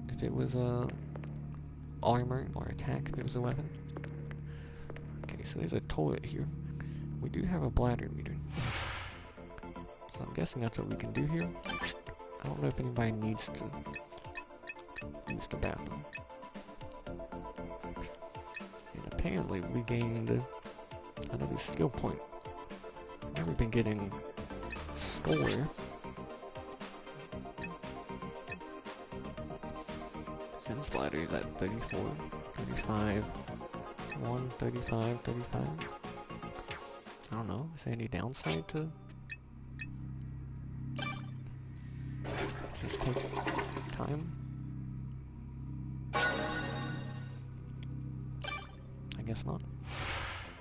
if it was armor, or attack if it was a weapon. Okay, so there's a toilet here. We do have a bladder meter. So I'm guessing that's what we can do here. I don't know if anybody needs to use the bathroom. And apparently we gained another skill point. Now we've been getting score. Sense bladder is at 34, 35, 1, 35, 35. I don't know, is there any downside to just take time? I guess not.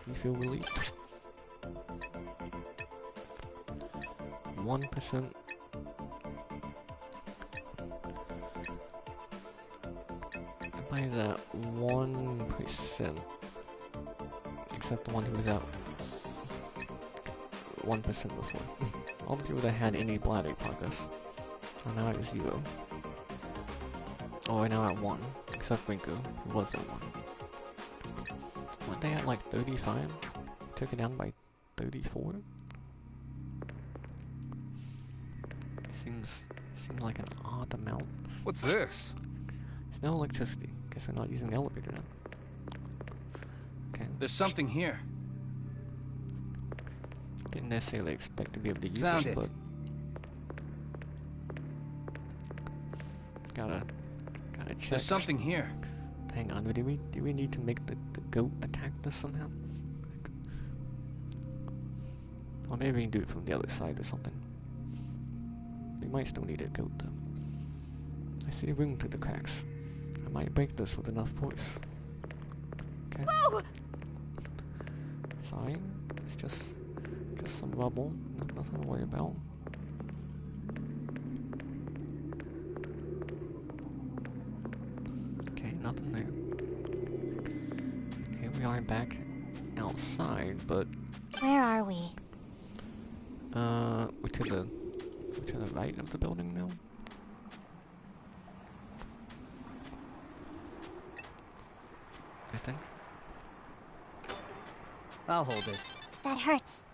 You feel relieved. 1%. Everybody's at 1%. Except the one who was at 1% before. All the people that had any bladder progress are now at 0. Oh, we're now at 1. Except Rinko, who was at 1. Weren't they at like 35? Took it down by 34? Seems like an odd amount. What's this? There's no electricity. Guess we're not using the elevator now. Okay. There's something here. Didn't necessarily expect to be able to use Found it, it. but gotta check. There's something here. Hang on, do we need to make the goat attack this somehow? Or maybe we can do it from the other side or something. We might still need a goat though. I see a room through the cracks. I might break this with enough force. Okay. Whoa! Sorry, it's just some rubble. Nothing to worry about. Okay, nothing there. Okay, we are back outside, but Where are we? we're to the right of the building now. I think. I'll hold it. That hurts.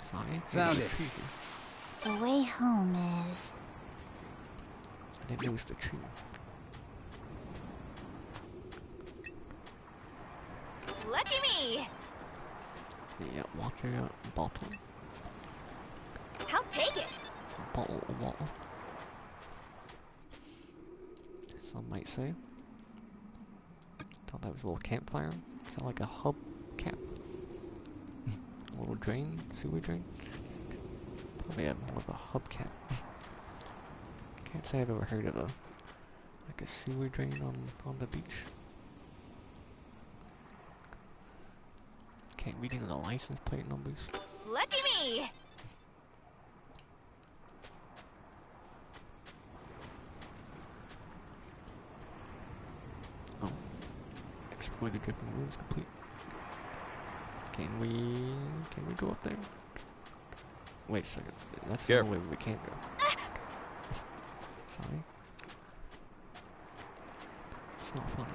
Sorry. Found it. The way home is... I didn't know it was the tree. Lucky me! Yeah, water bottle. I'll take it. Bottle of water. Some might say. Thought that was a little campfire. Is that like a hub camp? A little drain? Sewer drain? Probably more of a hubcap. Can't say I've ever heard of like a sewer drain on the beach. Can't read into the license plate numbers. Lucky me! Oh. Explore the different rooms complete. Can we go up there? Wait a second. That's the Careful. way we can't go. Sorry. It's not funny.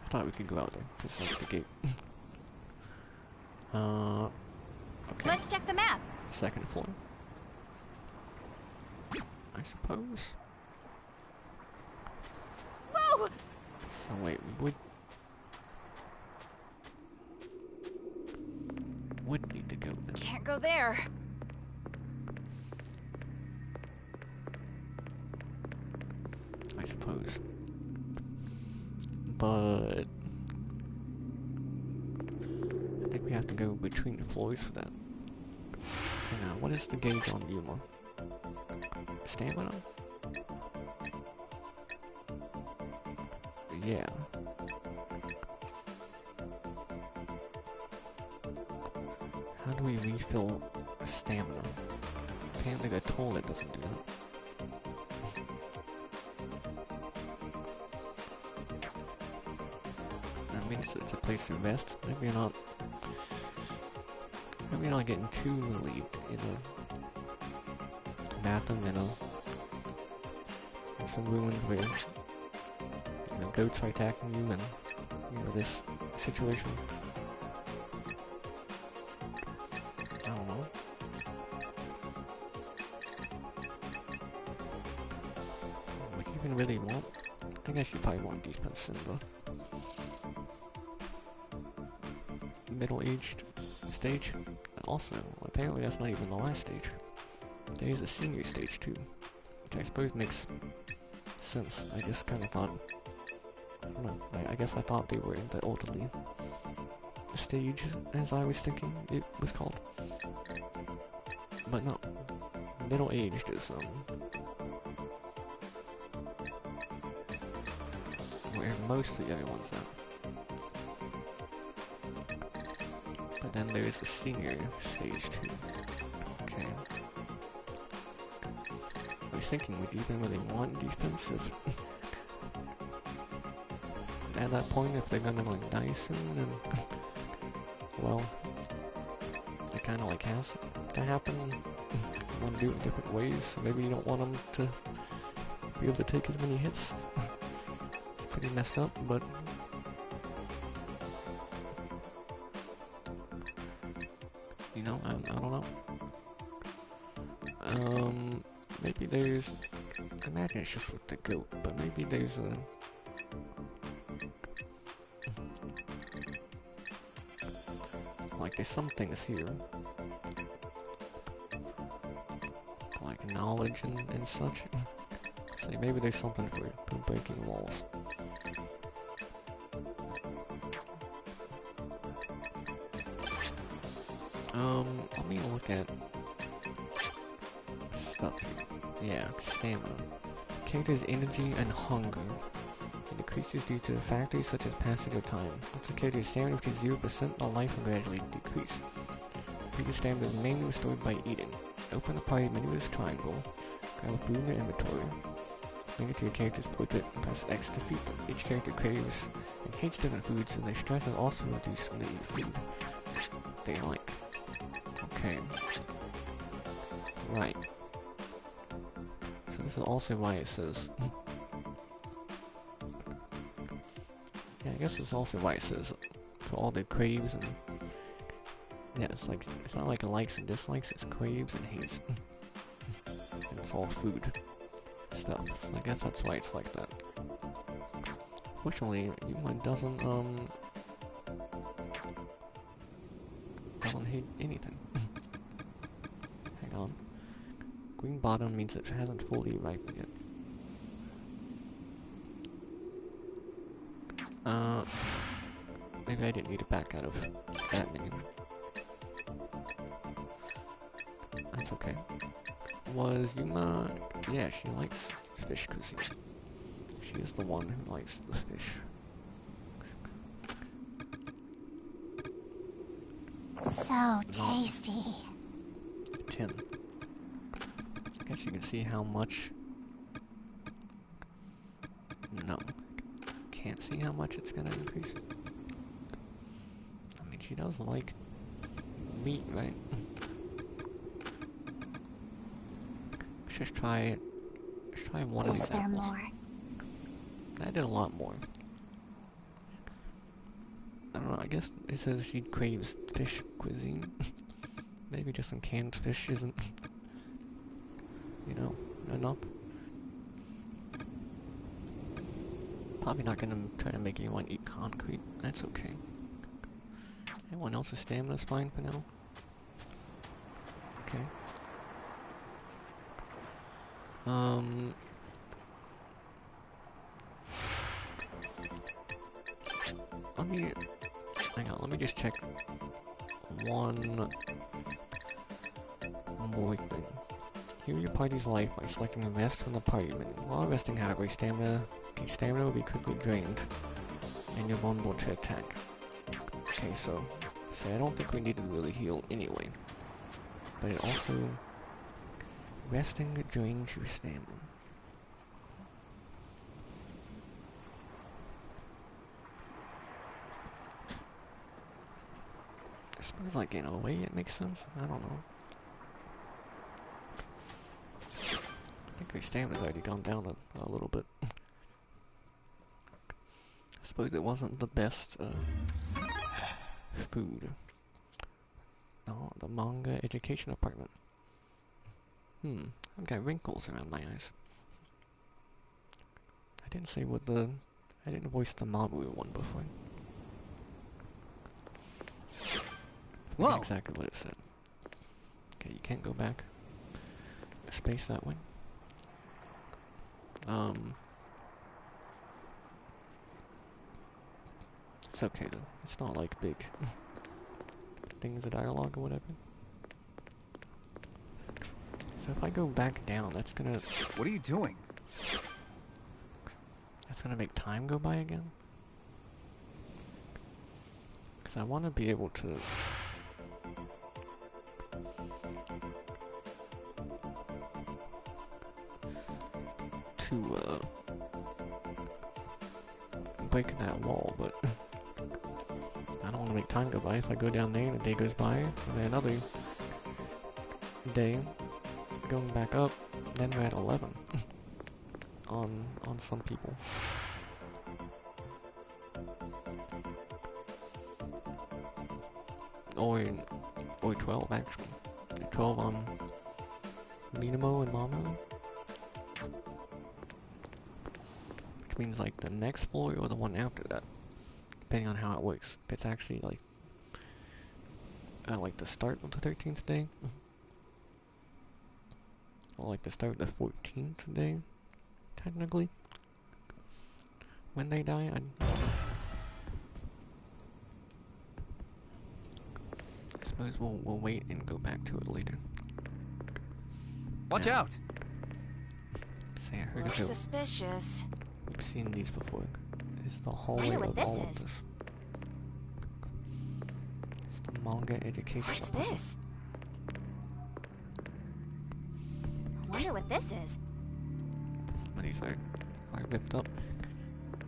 I thought we could go out there. Just like the gate. Okay. Let's check the map. Second floor. I suppose. Whoa! So wait, we would need to go then. Can't go there. I suppose. But I think we have to go between the floors for that. So now, what is the gauge on Yuma? Stamina? Yeah. How do we refill stamina? Apparently the toilet doesn't do that. I mean, it's a place to rest. Maybe you're not getting too relieved in a bathroom, in some ruins where goats are attacking you and this situation. I don't know. Would you even really want? I guess you probably want defense in the middle-aged stage. Also, apparently that's not even the last stage. There is a senior stage too, which I suppose makes sense. I just kind of thought, I don't know, I guess I thought they were in the elderly stage, as I was thinking it was called. But no, middle-aged is, where most of the other ones at. But then there's the senior stage too. Okay. I was thinking, would you even really want defensive? At that point, if they're gonna like die soon, and well, it kind of like has to happen. You want to do it in different ways. So maybe you don't want them to be able to take as many hits. It's pretty messed up, but I don't know. Maybe there's. I imagine it's just with the goat, but maybe there's a. Like there's some things here, like knowledge and such. So maybe there's something for breaking walls. Let me look at stuff here. Yeah, stamina. Character's energy and hunger. It decreases due to factors such as passage of time. Once the character's stamina reaches 0%, the life will gradually decrease. Previous stamina is mainly restored by eating. Open the party menu with this triangle. Grab a food in your inventory. Link it to your character's portrait and press X to feed them. Each character craves and hates different foods, and their stress is also reduced when they eat food they like. Okay. Right. So this is also why it says... yeah, I guess it's also why it says for all the craves and... yeah, it's not like likes and dislikes, it's craves and hates. And it's all food stuff. So I guess that's why it's like that. Fortunately, Yuma doesn't hate anything. Hang on. Green bottom means it hasn't fully ripened yet. Maybe I didn't need to back out of that menu. That's okay. Was Yuma... Yeah, she likes fish cuisine. She is the one who likes the fish. So tasty. 10. I guess you can see how much... No. Can't see how much it's gonna increase. I mean, she does like meat, right? Let's just try it. Let's try one of Is these there apples. more? I did a lot more. I don't know, I guess it says she craves fish cuisine. Maybe just some canned fish isn't, you know, enough. Probably not gonna try to make anyone eat concrete. That's okay. Everyone else's stamina's fine for now. Okay. Let me... Hang on, let me just check one more thing. Heal your party's life by selecting rest from the party menu. While resting, however, stamina will be quickly drained, and you're vulnerable to attack. Okay, so I don't think we need to really heal anyway. But it also... Resting drains your stamina. I suppose, like, in a way it makes sense. I don't know. I think their stamina's already gone down a little bit. I suppose it wasn't the best food. No, the manga education department. I've got wrinkles around my eyes. I didn't say what the... I didn't voice the Maru one before. Whoa! Exactly what it said. Okay, you can't go back. Space that way. It's okay though. It's not like big things of dialogue or whatever. So if I go back down, that's gonna What are you doing? make time go by again. Because I want to be able to break that wall, but I don't want to make time go by. If I go down there and a day goes by, and then another day going back up, then we're at 11 on some people. Or 12 actually. 12 on Minamo and Mama. Which means like the next floor or the one after that. Depending on how it works. If it's actually like like the start of the 13th day. Or like the start of the 14th day, technically. When they die, I don't know. I suppose we'll wait and go back to it later. Watch Yeah. out! Say I heard Looks of it. suspicious. We've seen these before. It's the hallway Wonder what of this all of is. this. It's the manga education. What's this? I wonder what this is. Some of these are ripped up.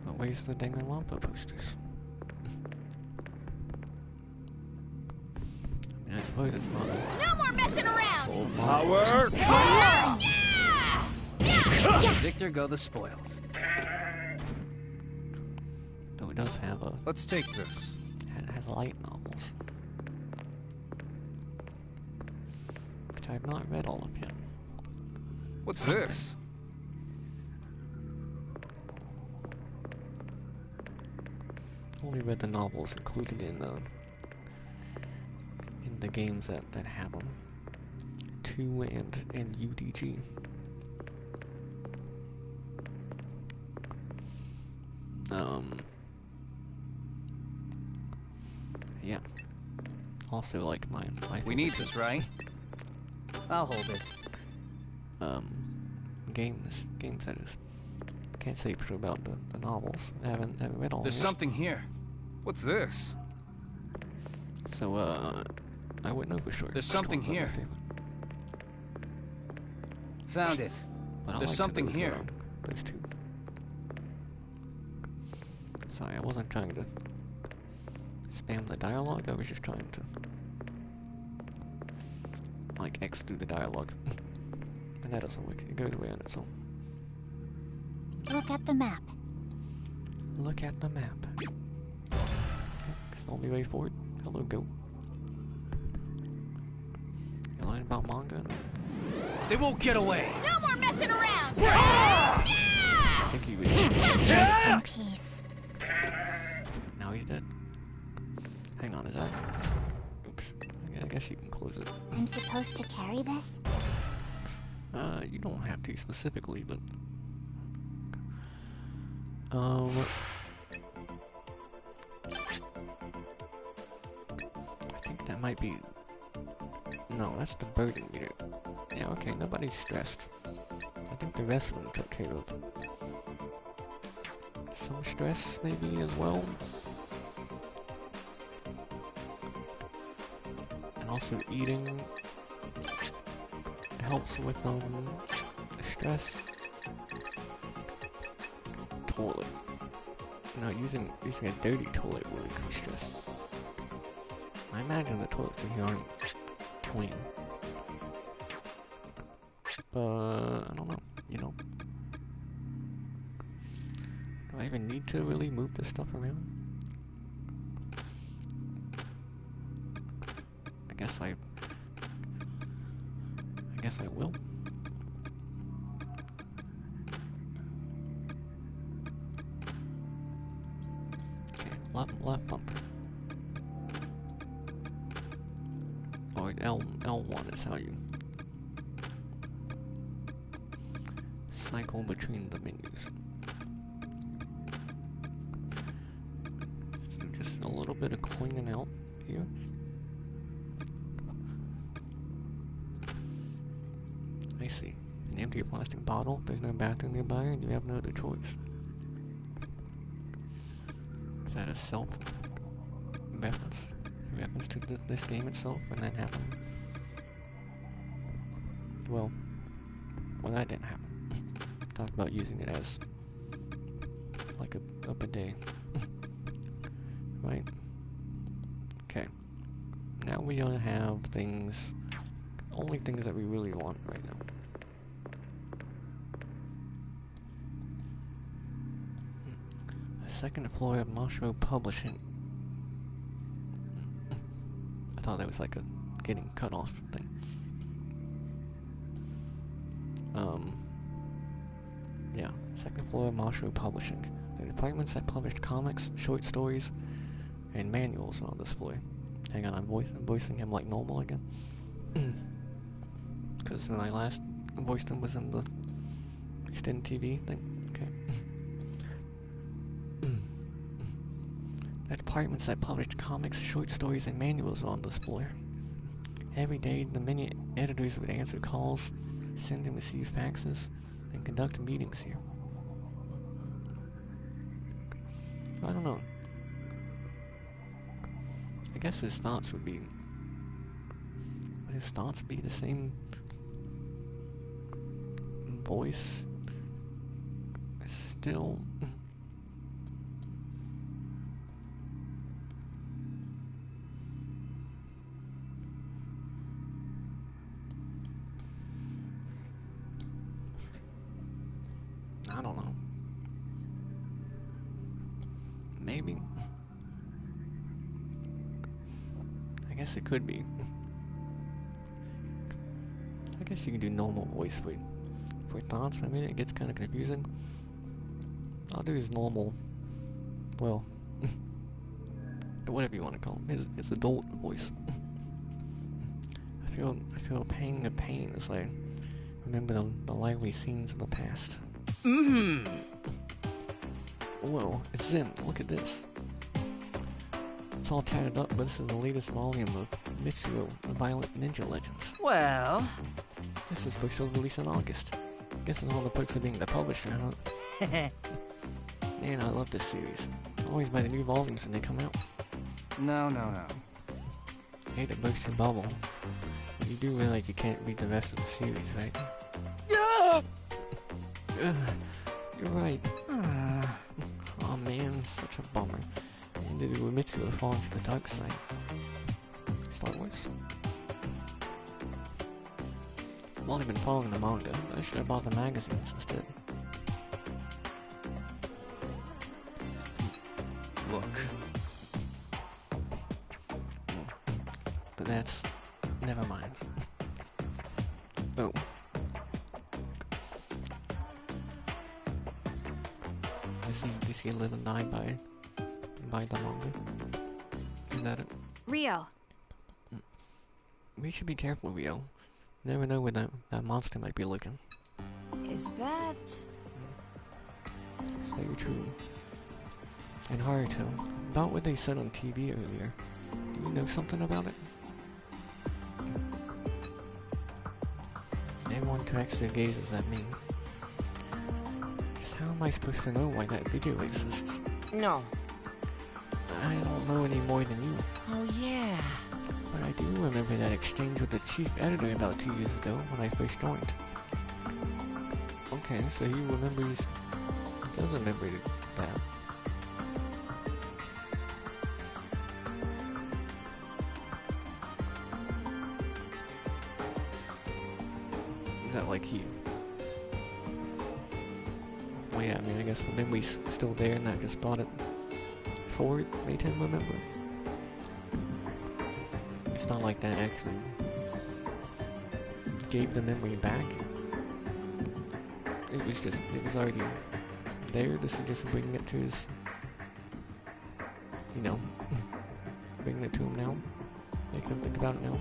But where's the Danganronpa posters? I mean, I suppose it's not a No more messing around! full Power! Yeah! Yeah! Yeah! Victor, go the spoils. though it does have a Let's take this. has light novels, which I've not read all of yet. What's this? Only read the novels included in the games that have them. 2 and UDG. Yeah. Also, like my We need this, right? I'll hold it. games that is. Can't say for sure about the novels. I haven't read all. There's yet. something here. What's this? So I wouldn't know for sure. There's which something one's my here. favorite. Found it. But I There's liked something those, here. Those two. Sorry, I wasn't trying to spam the dialogue. I was just trying to like X through the dialogue, and that doesn't work. It goes away on its own. Look at the map. Look at the map. It's the only way forward. Hello, go. You lying about manga? They won't get away. No more messing around! I Yeah! think he was. Rest in peace. Now he's dead. Hang on, is that? Oops. I guess you can close it. I'm supposed to carry this? You don't have to specifically, but I think that might be. No, that's the burden meter. Yeah, okay, nobody's stressed. I think the rest of them took care of some stress, maybe as well. And also eating helps with stress. Toilet. No, using a dirty toilet will increase stress. I imagine the toilets in here aren't clean. But I don't know, you know. Do I even need to really move this stuff around? I guess I will. Okay, left bumper. Or L1 is how you cycle between the menus. So just a little bit of cleaning out here. I see. An empty plastic bottle. There's no bathroom nearby, and you have no other choice. Is that a self-reference? Reference to this game itself, and that happened? Well, that didn't happen. Talk about using it as like a bidet. Right? Okay. Now we gotta have things, only things that we really want right now. The second floor of Mashro Publishing. I thought that was like a getting cut off thing. Yeah, second floor of Mashro Publishing. The departments that published comics, short stories, and manuals are on this floor. Hang on, I'm voicing him like normal again. Because when I last voiced him was in the extended TV thing. Okay. The departments that published comics, short stories, and manuals are on this floor. Every day, the many editors would answer calls, send and receive faxes, and conduct meetings here. I don't know. I guess his thoughts would be... Would his thoughts be the same voice? Still... I don't know. Maybe. I guess it could be. I guess you can do normal voice for for thoughts. I mean, it gets kind of confusing. I'll do his normal, well, whatever you want to call him, his adult voice. I feel pain and pain as I remember the lively scenes of the past. Mm-hmm. Whoa, it's Zen, look at this. It's all tatted up, but this is the latest volume of Mitsuo Violent Ninja Legends. Well... This is supposed to release in August. Guess all the perks of being the publisher, huh? Man, I love this series. I always buy the new volumes when they come out. No. I hate to burst your bubble. But you do realize you can't read the rest of the series, right? You're right. Oh man, such a bummer. Ended with Mitsuo falling to the dark side. Star Wars? I've only been following the manga. I should have bought the magazines instead. Look. But that's... never mind. Oh. Does he live and die by the manga? Is that it? Rio. We should be careful, Rio. Never know where that monster might be looking. Is that... It's very true. And Haruto, about what they said on TV earlier, do you know something about it? Everyone directs their gazes at me. Just how am I supposed to know why that video exists? No. I don't know any more than you. Oh, yeah. But I do remember that exchange with the chief editor about 2 years ago when I first joined. Okay, so he does remember that. Is that like he... Well, yeah, I mean, I guess the memory's still there and that just brought it forward, made him remember. It's not like that actually gave the memory back. It was already there. This is just bringing it to his, you know, bringing it to him now, making him think about it now.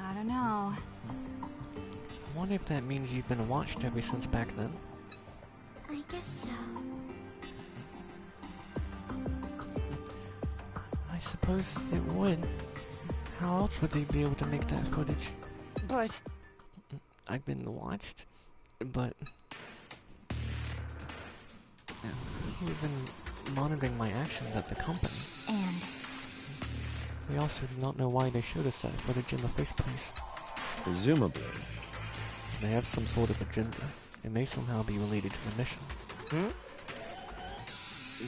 I don't know. I wonder if that means you've been watched ever since back then. I guess so. I suppose it would. How else would they be able to make that footage? But... I've been watched, but... We've been monitoring my actions at the company. And We also do not know why they showed us that footage in the first place. Presumably. They have some sort of agenda. It may somehow be related to the mission.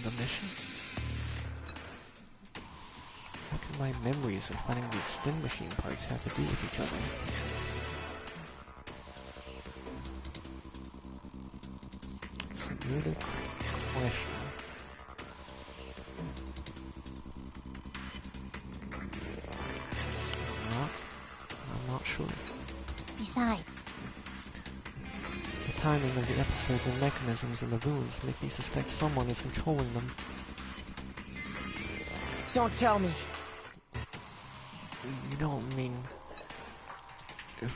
The mission? What can my memories of finding the extend machine parts have to do with each other? It's a good question. I'm not sure. besides, The timing of the episodes and mechanisms of the ruins make me suspect someone is controlling them. Don't tell me. You don't mean...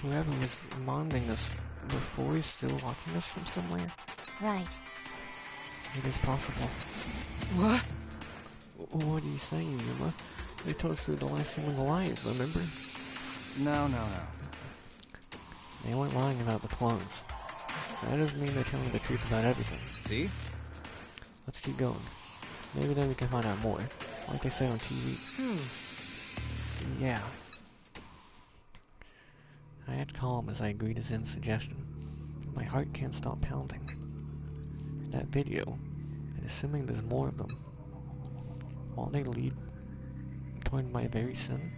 Whoever was monitoring us before is still watching us from somewhere? right. It is possible. What? What are you saying, Yuma? They told us we were the last humans alive, remember? No. They weren't lying about the clones. That doesn't mean they're telling the truth about everything. See? Let's keep going. Maybe then we can find out more. Like they say on TV. Yeah. I act calm as I agree to Zen's suggestion. My heart can't stop pounding. That video, and assuming there's more of them, all they lead toward my very sin?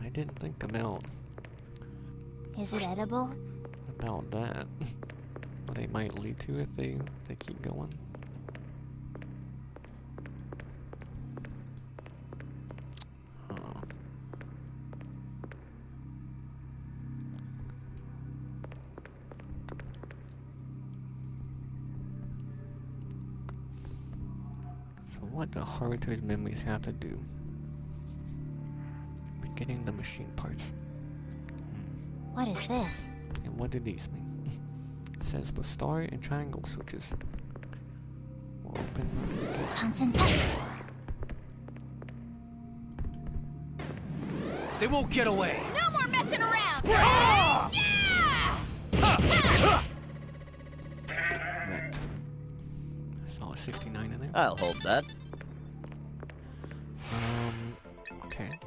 I didn't think about Is it edible? that. What they might lead to if they keep going. So what do Haruto's memories have to do with getting the machine parts? What is this? And what do these mean? It says the star and triangle switches. We'll open them. Concentrate. They won't get away. No more messing around! Yeah! Right. I saw a 69 in there. I'll hold that. Okay.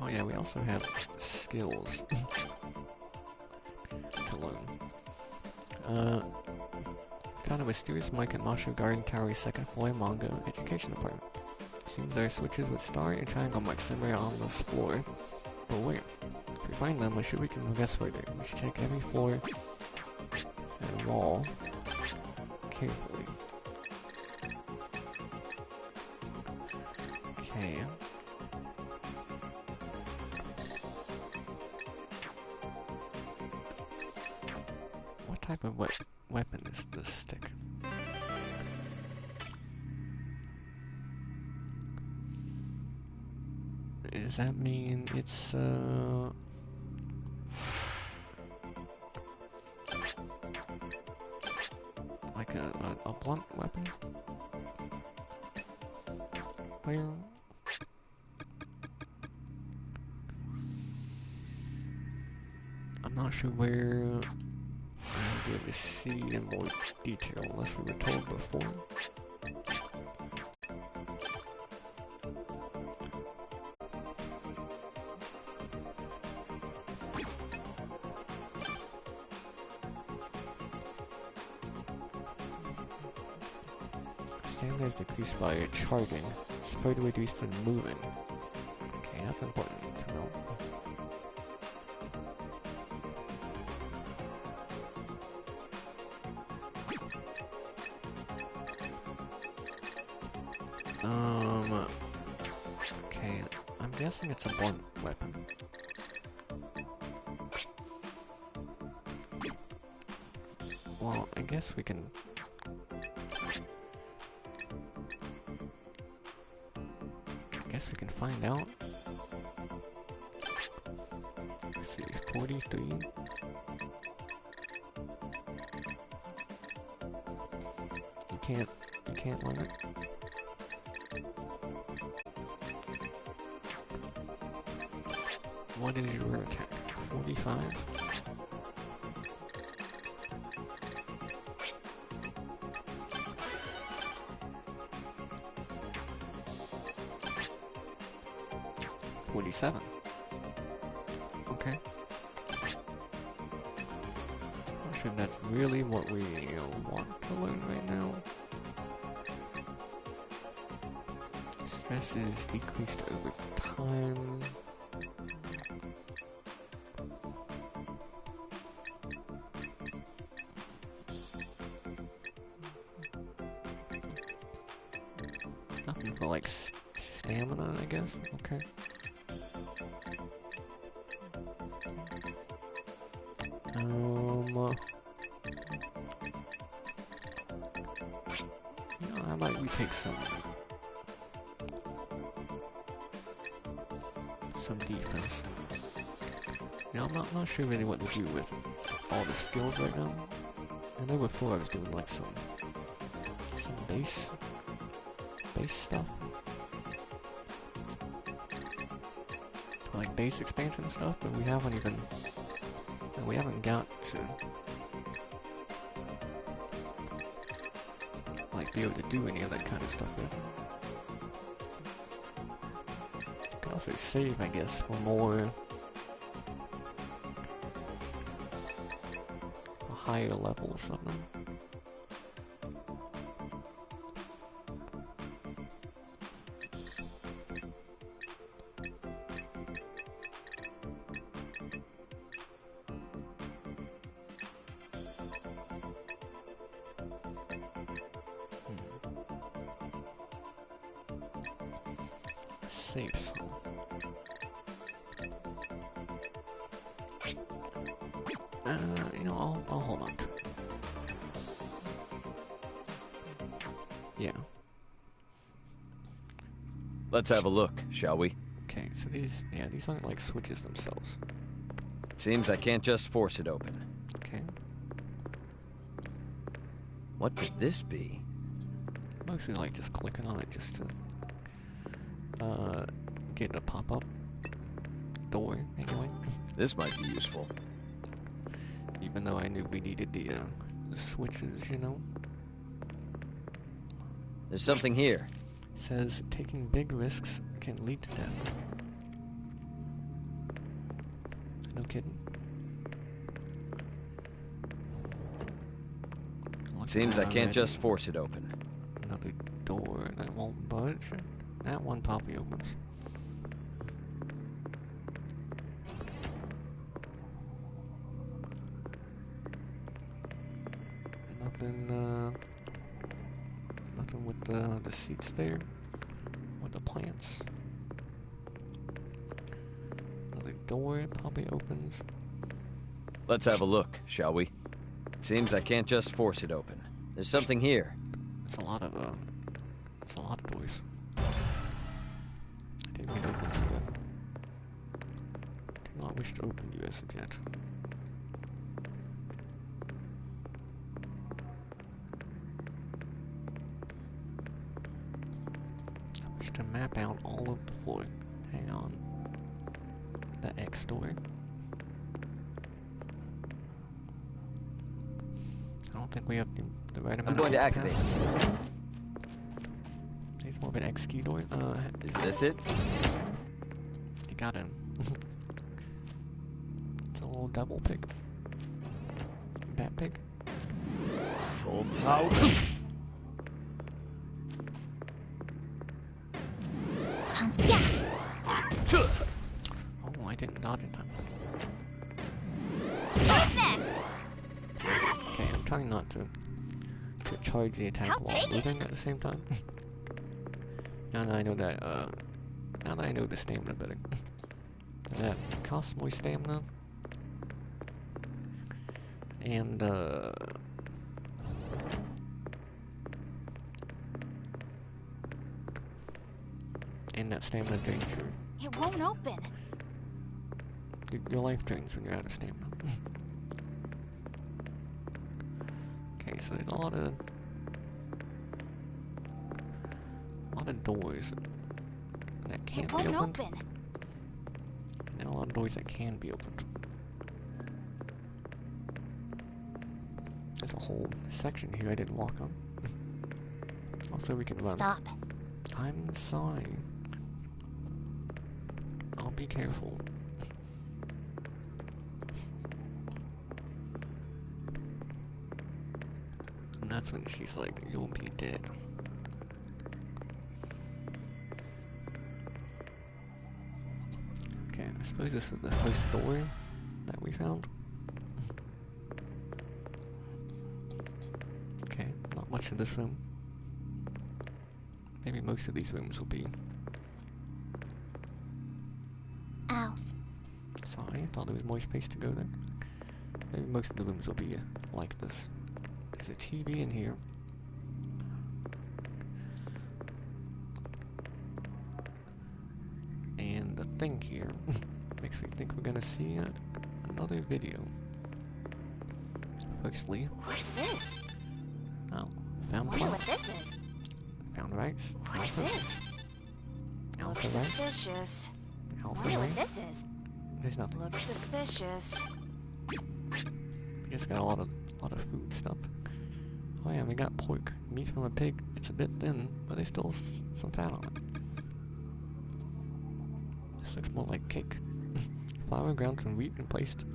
Oh yeah, we also have skills to learn. Found a mysterious mic at Marshall Garden Tower's second floor manga education department. Seems there are switches with star and triangle marks somewhere on this floor. But where? If we find them, I'm sure we can guess further. We should check every floor and wall carefully. Okay. What type of weapon is this stick? Does that mean it's like a blunt weapon? Where? I'm not sure where I'll be able to see in more detail unless we were told before. Stamina is decreased by charging, speed reduced when moving. Okay, that's important to know. Okay, I'm guessing it's a blunt weapon. Well, I guess we can... we can find out. Let's see, 43. You can't run it. What is your attack? 45? Okay. Not sure if that's really what we want to learn right now. Stress is decreased over time. Nothing for like stamina, I guess. Okay. How about we take some defense. Now I'm not sure really what to do with all the skills right now. I know before I was doing like some base stuff. Like base expansion stuff, but we haven't got to like be able to do any of that kind of stuff yet. You can also save, I guess, for more higher level or something. Save some. I'll hold on to it. Yeah. Let's have a look, shall we? Okay, so these aren't like switches themselves. Seems I can't just force it open. Okay. What could this be? Mostly like just clicking on it just to get a pop-up door anyway. This might be useful. Even though I knew we needed the switches, you know. There's something here. Says taking big risks can lead to death. No kidding. Seems I can't just force it open. Another door that won't budge. That one probably opens. Nothing with the seats there. With the plants. Another door probably opens. Let's have a look, shall we? Seems I can't just force it open. There's something here. It's a lot of doors. I didn't get open you yet. Do not wish to open you as of yet. I wish to map out all of the floor. Hang on. The X door. I don't think we have the right amount I'm going to of activate. He's more of an X key door. Is this it? You got him. It's a little double pig. Bat pig. Full power. Yeah. Oh, I didn't dodge in time. What's next? Okay, I'm trying not to charge the attack I'll while take it. moving at the same time. Now that I know that, now that I know the stamina better. That costs more stamina. And, that stamina drains It won't open. your life drains when you're out of stamina. Okay, so there's a lot of doors that can't It be won't opened. open. And a lot of doors that can be opened. There's a whole section here I didn't walk on. Also, we can run. Stop. I'm sorry. I'll be careful. And that's when she's like, you'll be dead. Okay, I suppose this is the first door that we found. Okay, not much in this room. Maybe most of these rooms will be. Ow. Sorry, I thought there was more space to go there. Maybe most of the rooms will be like this. There's a TV in here. And the thing here makes me think we're gonna see another video. Firstly, What's this? oh, found Wonder one. what this is. Found rice. What's Alpha. this? Alpha Looks rice. suspicious. Alpha Wonder what rice. this is. There's nothing. Looks suspicious. We just got a lot of food stuff. Oh yeah, we got pork. Meat from a pig. It's a bit thin, but there's still some fat on it. This looks more like cake. Flour ground from wheat and placed,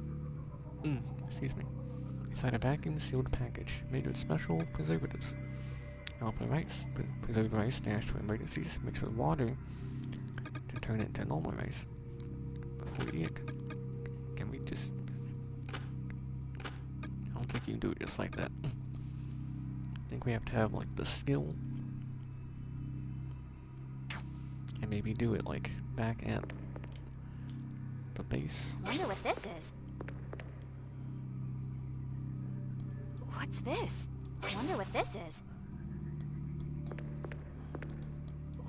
excuse me, inside a vacuum-sealed package made with special preservatives. Alpha rice, preserved rice stashed for emergencies, mixed with water to turn it into normal rice. Before we eat it, can we just? I don't think you can do it just like that. I think we have to have like the skill, and maybe do it like back at the base. Wonder what this is. What's this? Wonder what this is.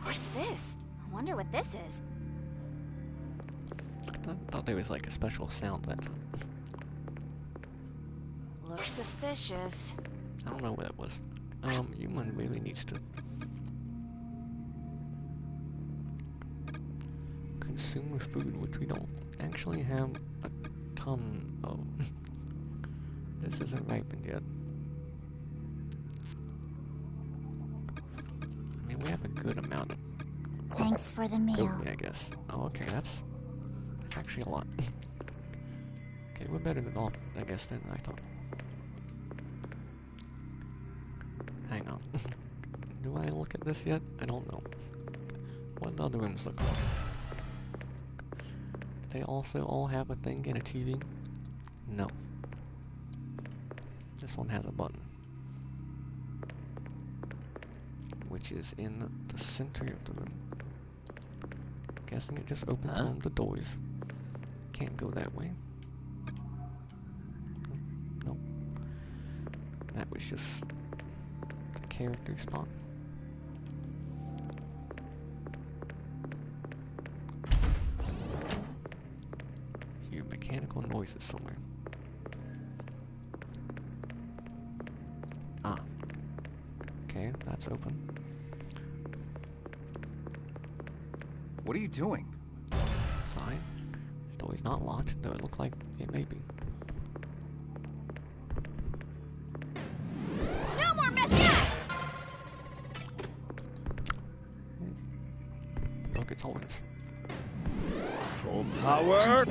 What's this? Wonder what this is. I thought there was like a special sound that time. Looks suspicious. I don't know what that was. Human really needs to consume food, which we don't actually have a ton of. This isn't ripened yet. I mean, we have a good amount of Thanks for the meal. goat meat, I guess. Oh, okay, that's actually a lot. Okay, we're better than all, I guess, than I thought. Hang on. Do I look at this yet? I don't know. What do the other rooms look like? They also all have a thing and a TV? No. This one has a button. Which is in the center of the room. Guessing it just opens all the doors. Can't go that way. Nope. That was just the character spot. Hear mechanical noises somewhere. Ah. Okay, that's open. What are you doing? Sign. This door is not locked, though it looked like it may be. No more messing! Look, it's holdings. Full power!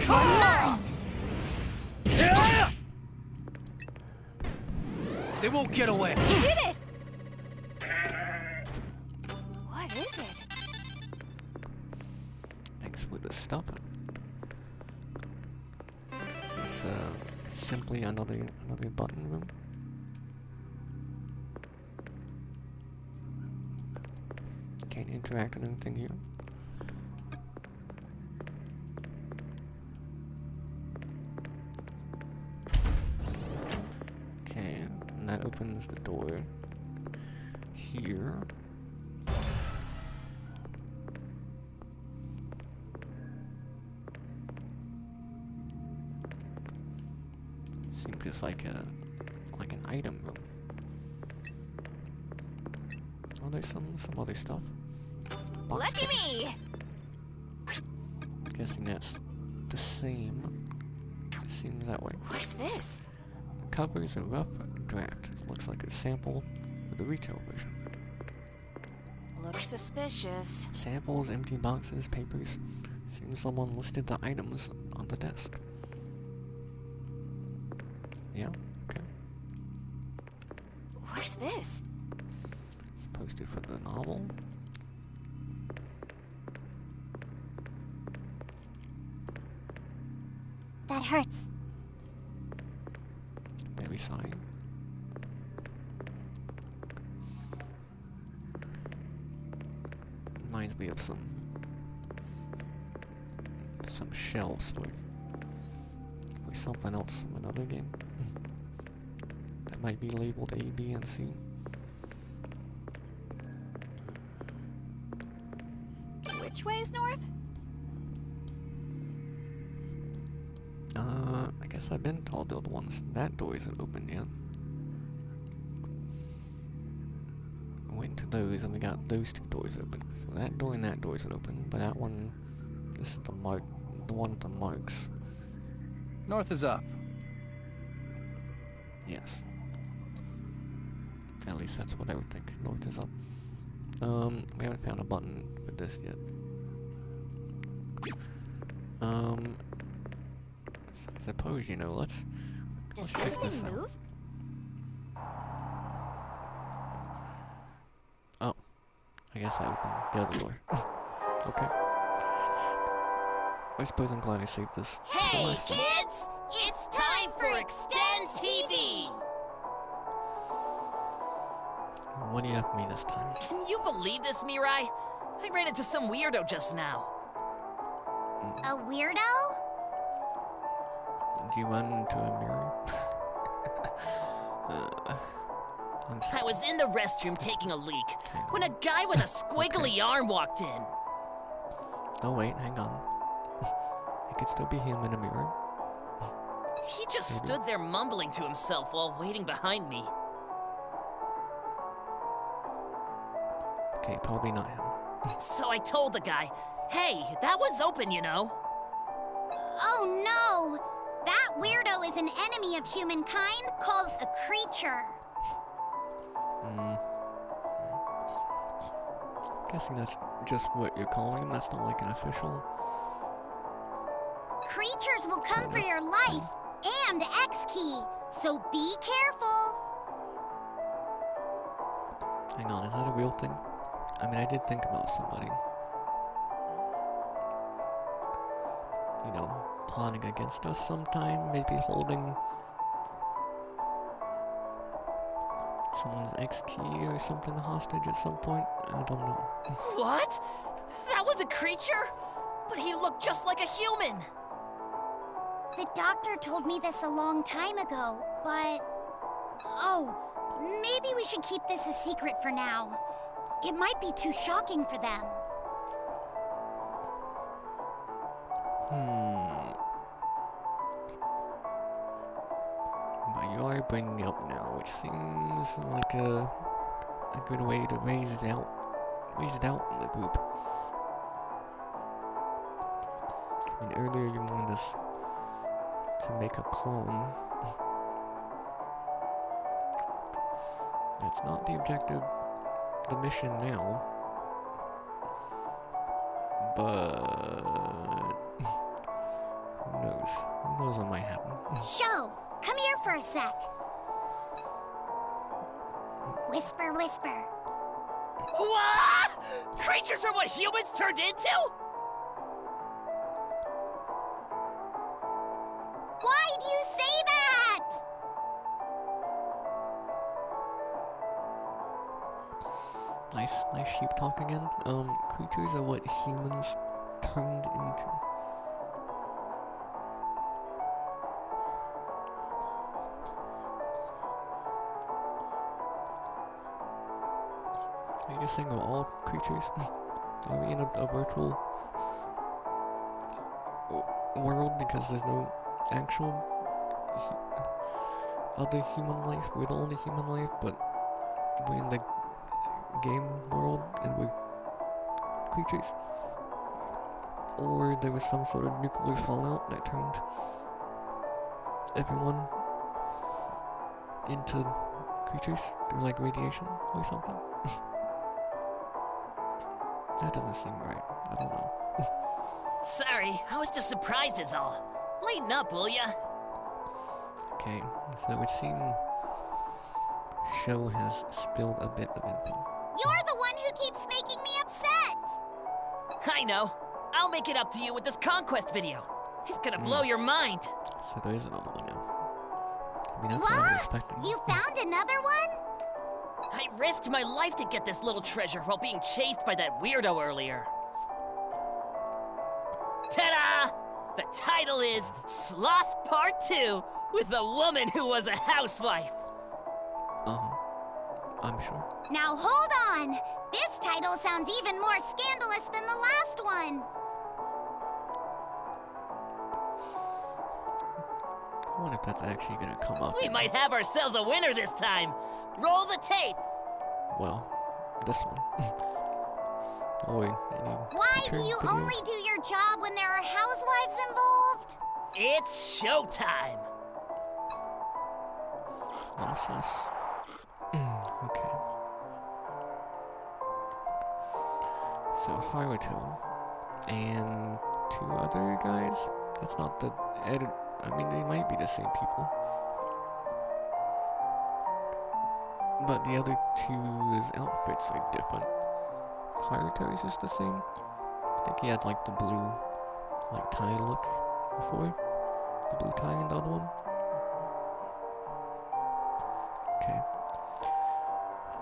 They won't get away. You did it! What is it? Thanks for the stuff. This is simply another button room. Can't interact with anything here. Okay, and that opens the door here. Seems just like an item room. Oh, there's some other stuff. Box Lucky cutters. me! Guessing that's the same. Seems that way. What's this? The cover is a rough draft. It looks like a sample of the retail version. Looks suspicious. Samples, empty boxes, papers. Seems someone listed the items on the desk. Yeah, okay. What's this? Supposed to for the novel. That hurts. Very sorry. Reminds me of some shells for something else from another game. That might be labeled A, B, and C. Which way is north? I guess I've been told the other ones. That door isn't open yet. Went into those and we got those two doors open. So that door and that door isn't open, but that one, this is the one with the marks. North is up. Yes. At least that's what I would think. North is up. We haven't found a button with this yet. I suppose, you know, let's Does check this this thing out. move? Oh. I guess I opened the other door. Okay. I suppose I'm glad I saved this. for Hey, last time. kids! It's time for Extend TV! What do you have for me this time? Can you believe this, Mirai? I ran into some weirdo just now. A weirdo? Did you run into a mirror? I'm I sorry. was in the restroom taking a leak when a guy with a squiggly arm walked in. Oh wait, hang on. It could still be him in a mirror. He just Maybe. stood there mumbling to himself while waiting behind me. Okay, probably not him. So I told the guy, hey, that one's open, you know. Oh no! That weirdo is an enemy of humankind called a creature. Guessing that's just what you're calling him. That's not like an official. Creatures will come for your life and X-Key, so be careful. Hang on, is that a real thing? I mean, I did think about somebody. You know, plotting against us sometime, maybe holding someone's X-Key or something hostage at some point. I don't know. What? That was a creature? But he looked just like a human. The doctor told me this a long time ago, but... Oh, maybe we should keep this a secret for now. It might be too shocking for them. But you are bringing it up now, which seems like a good way to raise it out in the group. I mean, earlier you wanted us to make a clone. That's not the objective, the mission now. But who knows? Who knows what might happen? Show, come here for a sec. Whisper, whisper. What? Creatures are what humans turned into? Why do you say that? Nice sheep talk again. Creatures are what humans turned into. Are you just saying of all creatures? Are we in a virtual world because there's no actual other human life? We're the only human life, but we're in the game world and we're creatures? Or there was some sort of nuclear fallout that turned everyone into creatures through like radiation or something? That doesn't seem right. I don't know. Sorry, I was just surprised is all. Lighten up, will ya? Okay, so it would seem Show has spilled a bit of info. You're the one who keeps making me upset. I know. I'll make it up to you with this conquest video. It's gonna blow your mind. So there is another one now. I mean, that's what I was expecting. You found another one? I risked my life to get this little treasure while being chased by that weirdo earlier. Ta-da! The title is Sloth Part 2 with a woman who was a housewife. I'm sure. Now hold on. This title sounds even more scandalous than the last one. I wonder if that's actually gonna come up. We might have ourselves a winner this time. Roll the tape. Well, this one. Or any Why do return you videos. only do your job when there are housewives involved? It's showtime. That's us. Okay. So Haruto and two other guys. That's not the edit. I mean, they might be the same people. But the other two's outfits are different. Haruto's is the same. I think he had like the blue, like tie look before. The blue tie in the other one. Okay.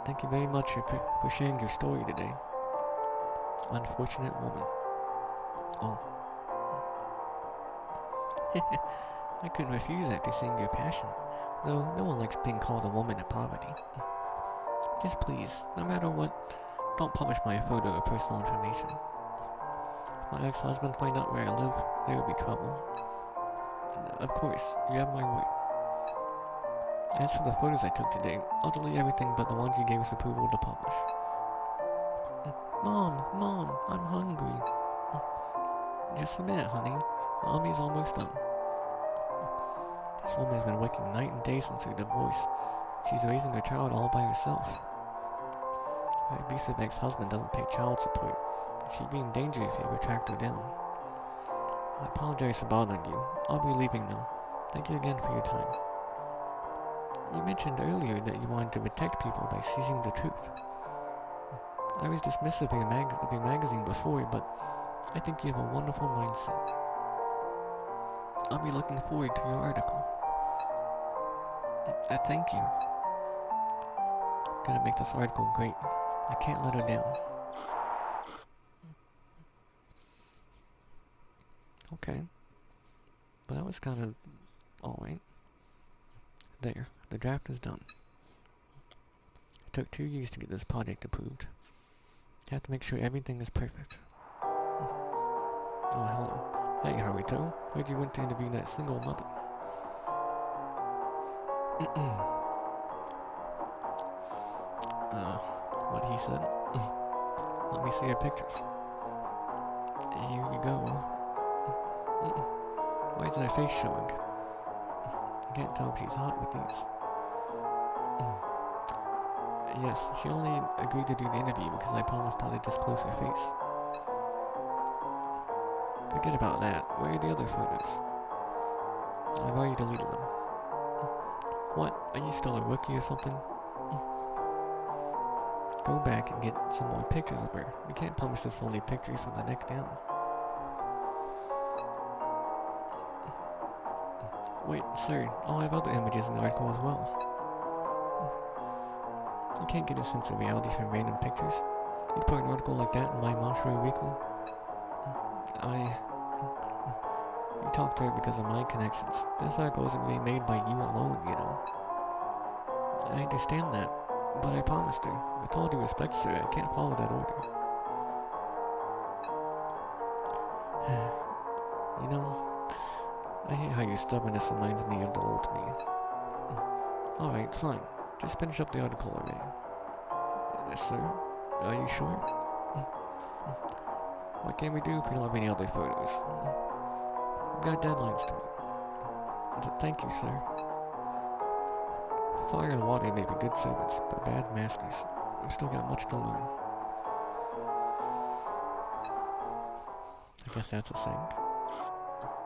Thank you very much for sharing your story today. Unfortunate woman. Oh. I couldn't refuse after seeing your passion. Though no one likes being called a woman of poverty. Just please, no matter what, don't publish my photo or personal information. my ex-husband find out where I live, there would be trouble. And, of course, you have my word. As for the photos I took today, I'll delete everything but the ones you gave us approval to publish. Mom, I'm hungry. Just a minute, honey. Mommy's almost done. This woman has been working night and day since her divorce. She's raising her child all by herself. Her abusive ex-husband doesn't pay child support. She'd be in danger if you ever tracked her down. I apologize for bothering you. I'll be leaving now. Thank you again for your time. You mentioned earlier that you wanted to protect people by seizing the truth. I was dismissive of your magazine before, but I think you have a wonderful mindset. I'll be looking forward to your article. Thank you. Gonna make this article great. I can't let her down. Okay. But that was kind of alright. There. The draft is done. It took 2 years to get this project approved. You have to make sure everything is perfect. Oh, hello. Hey, Haruto. Heard you went to interview that single mother. What he said? Let me see her pictures. Here you go. Why is her face showing? I can't tell if she's hot with these. Yes, she only agreed to do the interview because I promised not to disclose her face. Forget about that. Where are the other photos? I've already deleted them. What? Are you still a rookie or something? Go back and get some more pictures of her. You can't publish this for only pictures from the neck down. Wait, sir, I'll have other images in the article as well. You can't get a sense of reality from random pictures. You'd put an article like that in my Monstro Weekly? You talked to her because of my connections. This article isn't being made by you alone, you know. I understand that, but I promised her. With all due respect, sir, I can't follow that order. You know, I hate how your stubbornness reminds me of the old me. Alright, fine. Just finish up the article already. Sir, are you sure? What can we do if we don't have any other photos? We've got deadlines to meet. Thank you, sir. Fire and water may be good servants, but bad masters. We've still got much to learn. I guess that's a saying.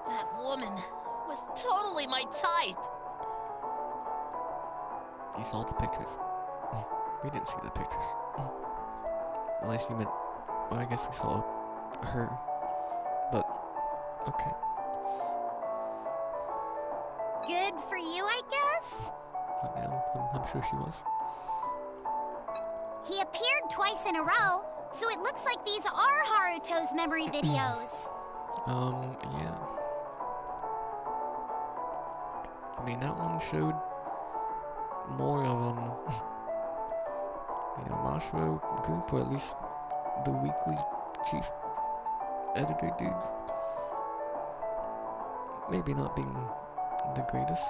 That woman was totally my type. You saw the pictures? We didn't see the pictures. Unless you meant... Well, I guess we saw her. But, okay. Good for you, I guess? I'm sure she was. He appeared twice in a row, so it looks like these are Haruto's memory videos. Yeah. I mean, that one showed more of, Mashro group, or at least the weekly chief editor dude. Maybe not being the greatest.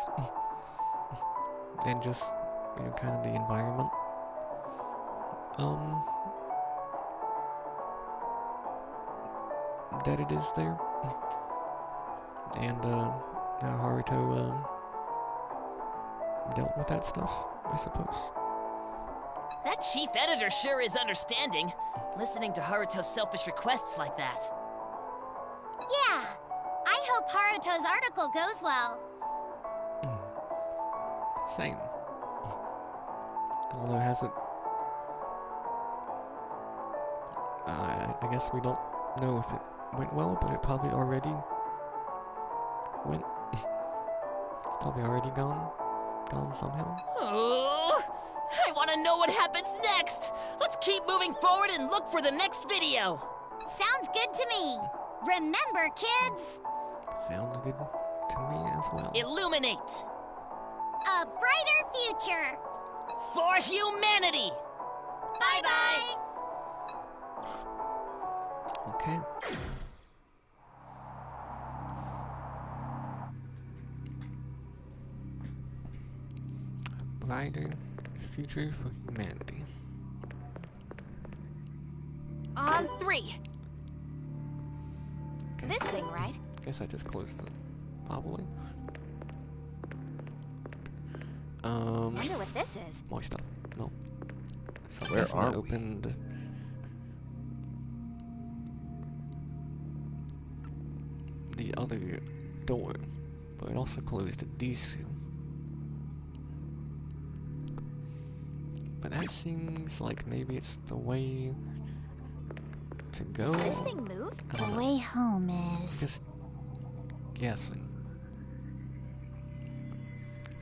And just, kind of the environment. That it is there. And, how Haruto, dealt with that stuff, I suppose. That chief editor sure is understanding, listening to Haruto's selfish requests like that. Yeah, I hope Haruto's article goes well. Same. Although it hasn't... I guess we don't know if it went well, but it probably already went. It's probably already gone somehow. Oh, I want to know what happens next. Let's keep moving forward and look for the next video. Sounds good to me. Remember, kids, Sounds good to me as well. Illuminate a brighter future. for humanity. Bye-bye. Okay. brighter future for humanity. On 3. Okay. This thing, right? Guess I just closed it. Probably. Wonder what this is. More stuff. No. So I'm Where guessing I are we? opened the other door, but it also closed these two. But that seems like maybe it's the way to go. Does this thing move? I The don't know. way home is... Just guessing.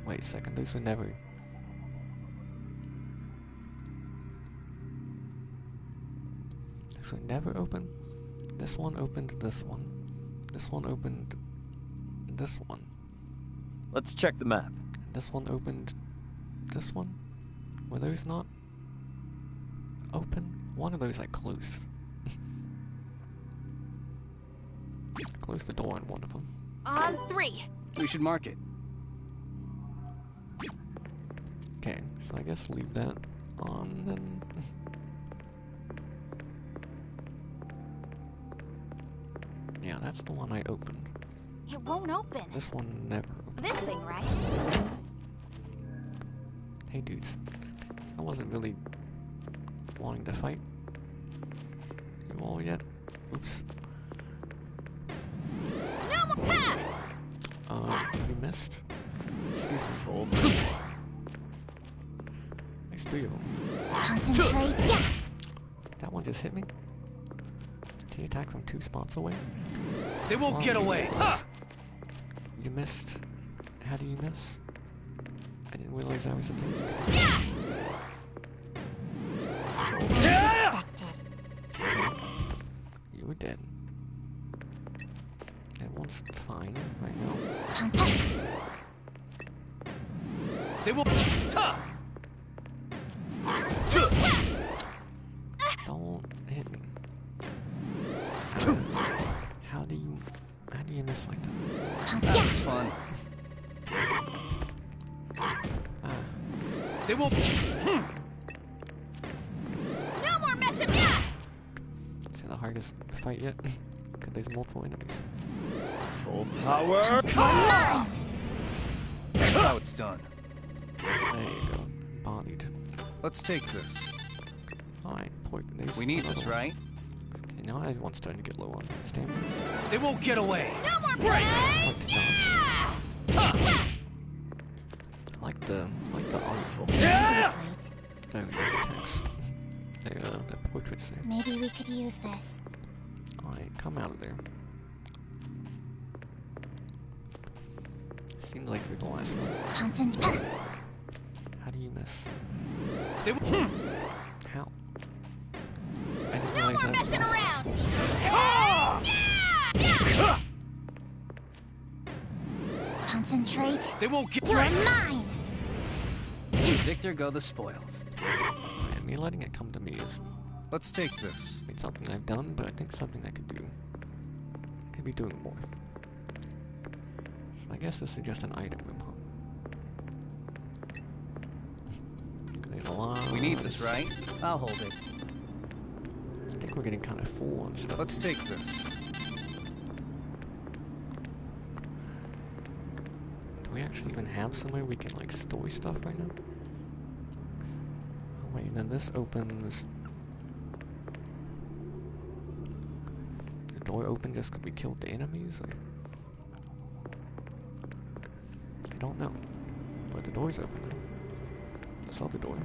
Wait a second, those were never... This one never opened. This one opened this one. This one opened this one. Let's check the map. And this one opened this one. Were those not open? One of those I closed. I closed the door on one of them. On 3. We should mark it. Okay, so I guess leave that on then. Yeah, that's the one I opened. It won't open. This one never opened. This thing, right? Hey dudes, I wasn't really wanting to fight you all yet. Oops. No more path! You missed. Excuse me. Full. There's three of them. Concentrate. Yeah! That one just hit me. Did he attack from 2 spots away? They won't get away. Ha! You missed. How do you miss? I didn't realize that was a thing. Yeah! Yeah! You were dead. That one's fine right now. They won't. Ha! Don't hit me. How do you miss like that? That was fun. Ah, They won't. No more messing me up! is it the hardest fight yet? Because there's multiple enemies. Full power. That's how it's done. There you go. Bodied. Let's take this. Alright, there's We need another this, one. right? Okay, now everyone's starting to get low on stamina. They won't get away. No more play! I like to dodge. Yeah! I like the art. Yeah! Those attacks. The portraits there. Maybe we could use this. Alright, come out of there. Seems like you're the last one. Concentrate. How do you miss? They won't. How? I didn't No realize more that was messing awesome. around! Yeah! Yeah! Concentrate. They won't get. You're mine! Victor go the spoils. I mean, letting it come to me is Let's take this. it's something I've done, but I think something I could do. I could be doing more. So I guess this is just an item room, huh? There's a lot. We need this, right? I'll hold it. I think we're getting kind of full on stuff. Let's take this. Do we actually even have somewhere we can like store stuff right now? Oh wait, and then this opens. The door open just because we killed the enemies? Or... I don't know. But the door's open now. I saw the door.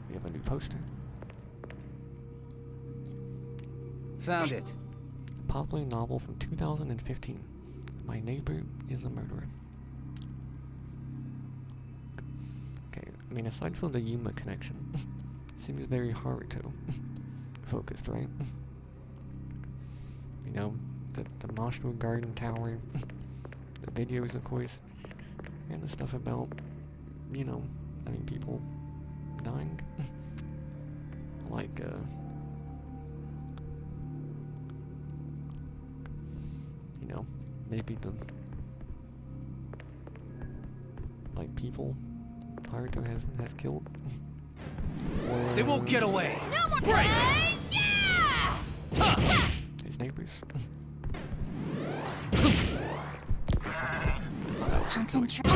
We have a new poster. Found it. Popular novel from 2015. My neighbor is a murderer. Okay, I mean, aside from the Yuma connection, it seems very hard to focus, right? You know, the Marshall Garden Tower, the videos, of course, and the stuff about, you know, I mean, people dying. Like, you know, maybe the like people Haruto has killed. Or They won't get away. No more play! Yeah! Ta! his neighbors. Yes, I thought that was Concentrate.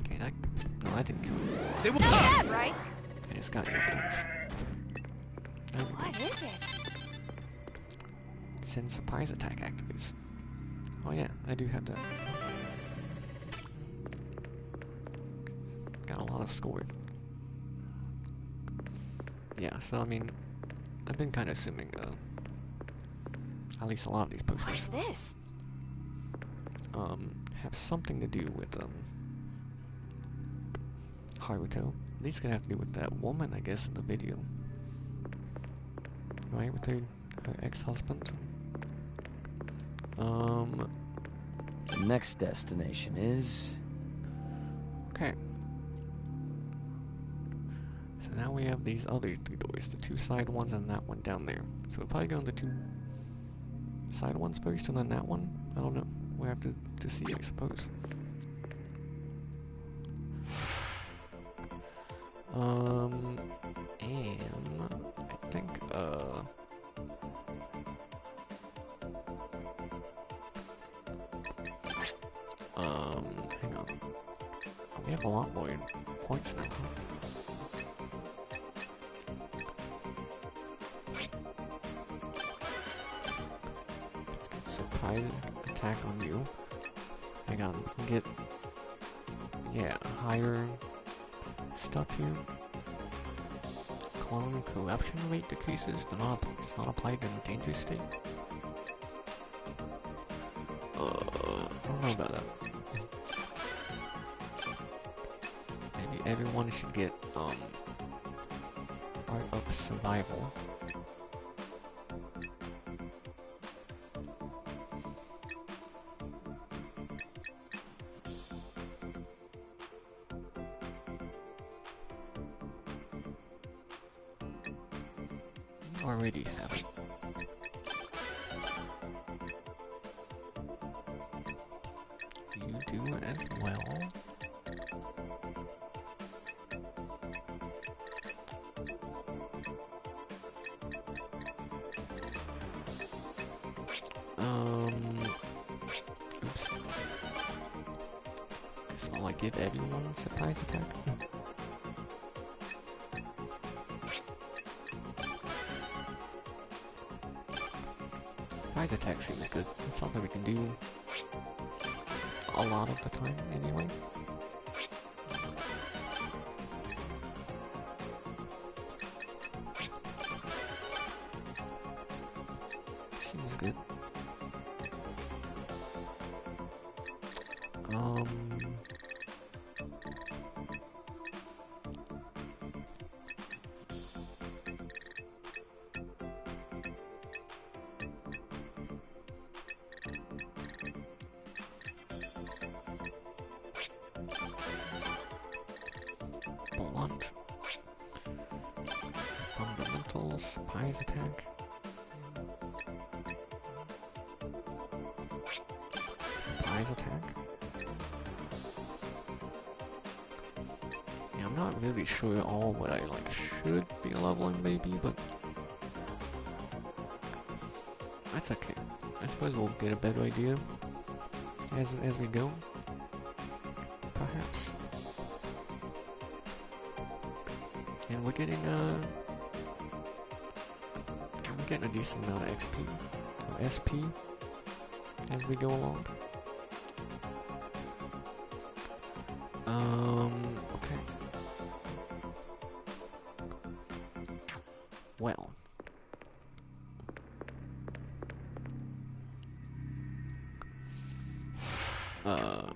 okay, no, that didn't kill him. They will. Not bad, right? I just got your points. What is it? Send surprise attack activates. Oh yeah, I do have that. Got a lot of score. Yeah, so I mean, I've been kind of assuming, at least a lot of these What's posters, this? have something to do with, Haruto. These gonna have to do with that woman, I guess, in the video. Right, with her ex-husband. The next destination is... Okay. So now we have these other three doors, the two side ones and that one down there. So we'll probably go on the two side ones first and then that one? I don't know. We'll have to see, I suppose. And I think, hang on. Oh, we have a lot more points now, huh? Let's get surprise attack on you. Hang on, we can get, yeah, higher stuff here. Clone corruption rate decreases, does not apply in a dangerous state. I don't know about that. Maybe everyone should get, Art of Survival. Already have it. You do as well. Oops. So I'll give everyone surprise attack. Surprise attack seems good. It's something we can do a lot of the time, anyway. Seems good. Blunt. Fundamentals, surprise attack. Surprise attack. Yeah, I'm not really sure all what I should be leveling maybe, but that's okay. I suppose we'll get a better idea as we go. Perhaps. And we're getting a decent amount of XP or SP as we go along. Okay. Well. I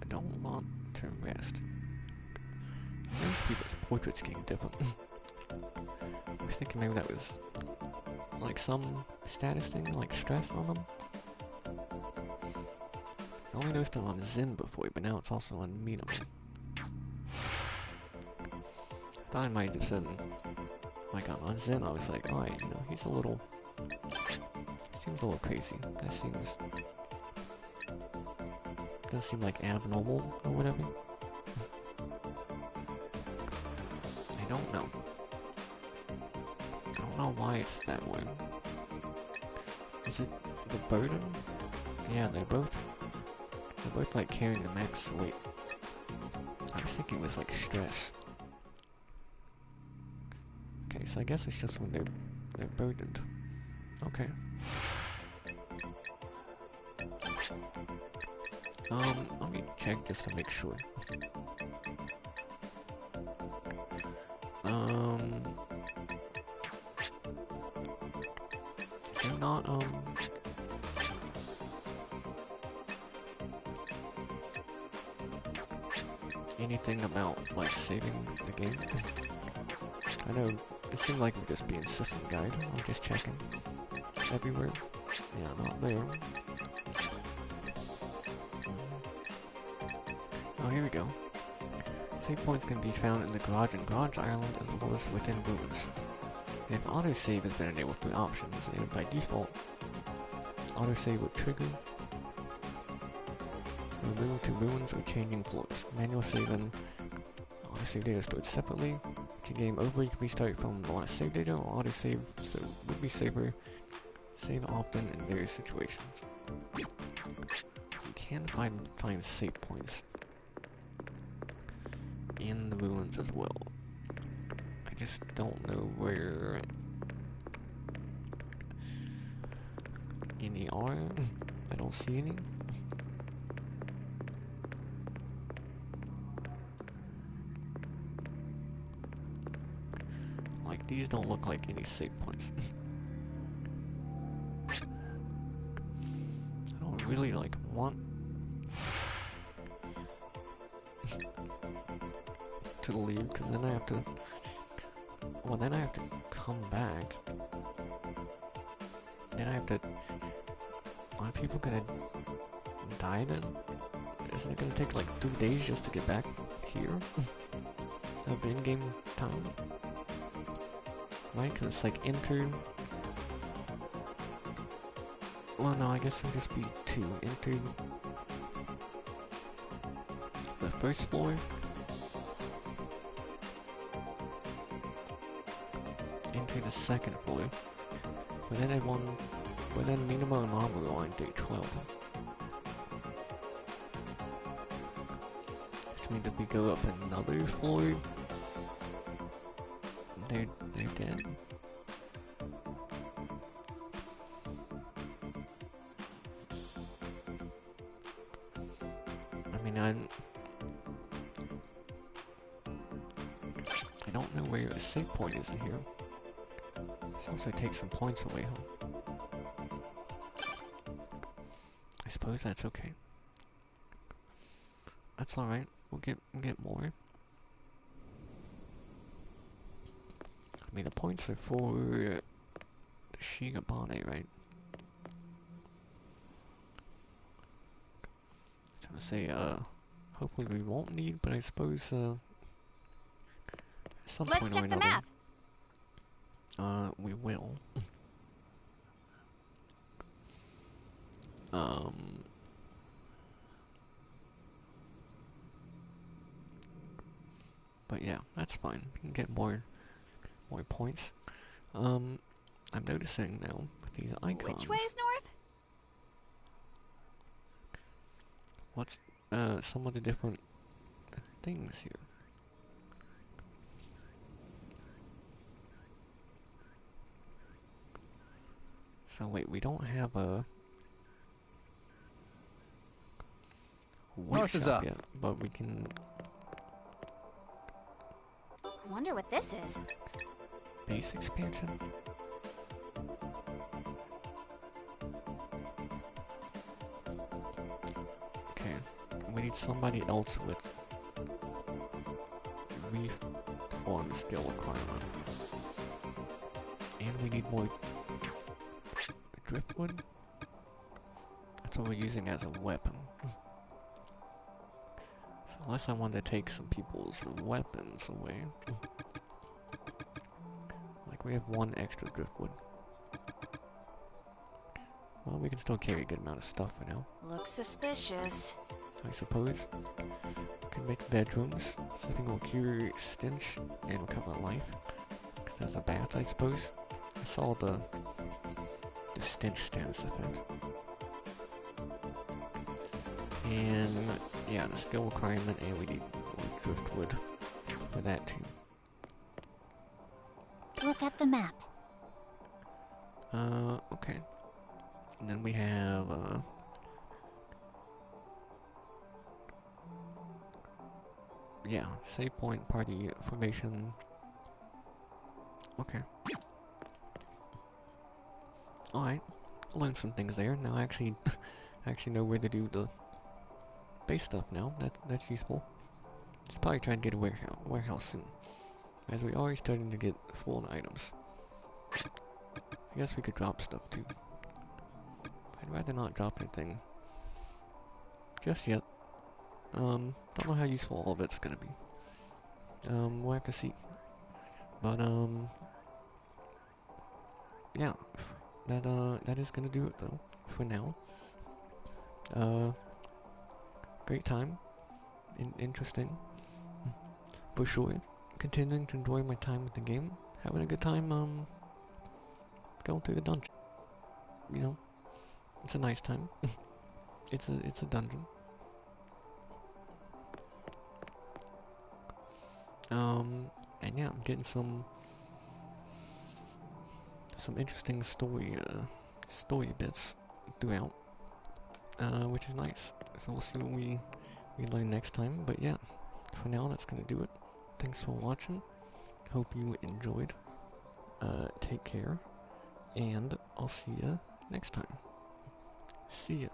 don't want to rest. These people's portraits getting different. I was thinking maybe that was like some status thing, like stress on them. I only noticed it on Zen before, but now it's also on Minami. I thought I might have said, like on Zen, I was like, alright, you know, he's a little, seems a little crazy. That seems Doesn't seem like abnormal or whatever. I don't know. I don't know why it's that way. Is it the burden? Yeah, they're both like carrying the max weight. I was thinking it was like stress. Okay, so I guess it's just when they're burdened. Okay. Let me check just to make sure. They're not, anything about, like, saving the game. I know, it seemed like it would just be a system guide. I'm just checking. Everywhere. Yeah, not there. Oh, here we go. Save points can be found in the garage and garage island as well as within ruins. If autosave has been enabled through options, and by default, autosave will trigger the move to ruins or changing floors. Manual save and autosave data stored separately. To game over, you can restart from the last save data, or autosave so would be safer. Save often in various situations. You can find save points in the ruins as well. I just don't know where any are. I don't see any. Like, these don't look like any save points. I don't really, like, want to leave, because then I have to... Well, then I have to come back. Then I have to... Are people gonna die then? Isn't it gonna take like 2 days just to get back here? Of in-game time? Right? Because it's like enter... Well, no, I guess it'll just be 2. Enter... the first floor. Enter the second floor. But then but then minimum anomaly on day 12. Which means if we go up another floor, they're dead. I mean, I don't know where a save point is in here. Seems to take some points away, huh? I suppose that's okay. That's alright. We'll get more. I mean, the points are for the Shigabane, right? I was gonna say, hopefully we won't need, but I suppose, at some Let's point check or the another. map. We will. But yeah, that's fine. We can get more points. I'm noticing now with these icons. Which way is north? What's some of the different things here? So wait, we don't have a weight North is shop up. yet, but we can I wonder what this is. base expansion. Okay, we need somebody else with reform skill requirement, and we need more driftwood. That's what we're using as a weapon. So unless I want to take some people's weapons away. Like we have 1 extra driftwood. Well, we can still carry a good amount of stuff for now, Looks suspicious. I suppose. Can make bedrooms. Sleeping will cure stench and recover life. 'Cause there's a bath, I suppose. I saw the stench status effect. And yeah, the skill requirement, and we need driftwood for that too. Look at the map. Okay. And then we have, yeah, save point, party formation. Okay. Alright. Learned some things there. Now I actually, actually know where to do the base stuff now. That's useful. Should probably try and get a warehouse soon, as we are starting to get full on items. I guess we could drop stuff too. I'd rather not drop anything just yet. Don't know how useful all of it's gonna be. We'll have to see. But yeah, that is gonna do it though for now. Great time, interesting for sure. Continuing to enjoy my time with the game, having a good time going through the dungeon. You know, it's a nice time. it's a dungeon. And yeah, I'm getting some interesting story bits throughout, which is nice. So we'll see what we learn next time. But yeah, for now that's gonna do it. Thanks for watching. Hope you enjoyed. Take care, and I'll see ya next time. See ya.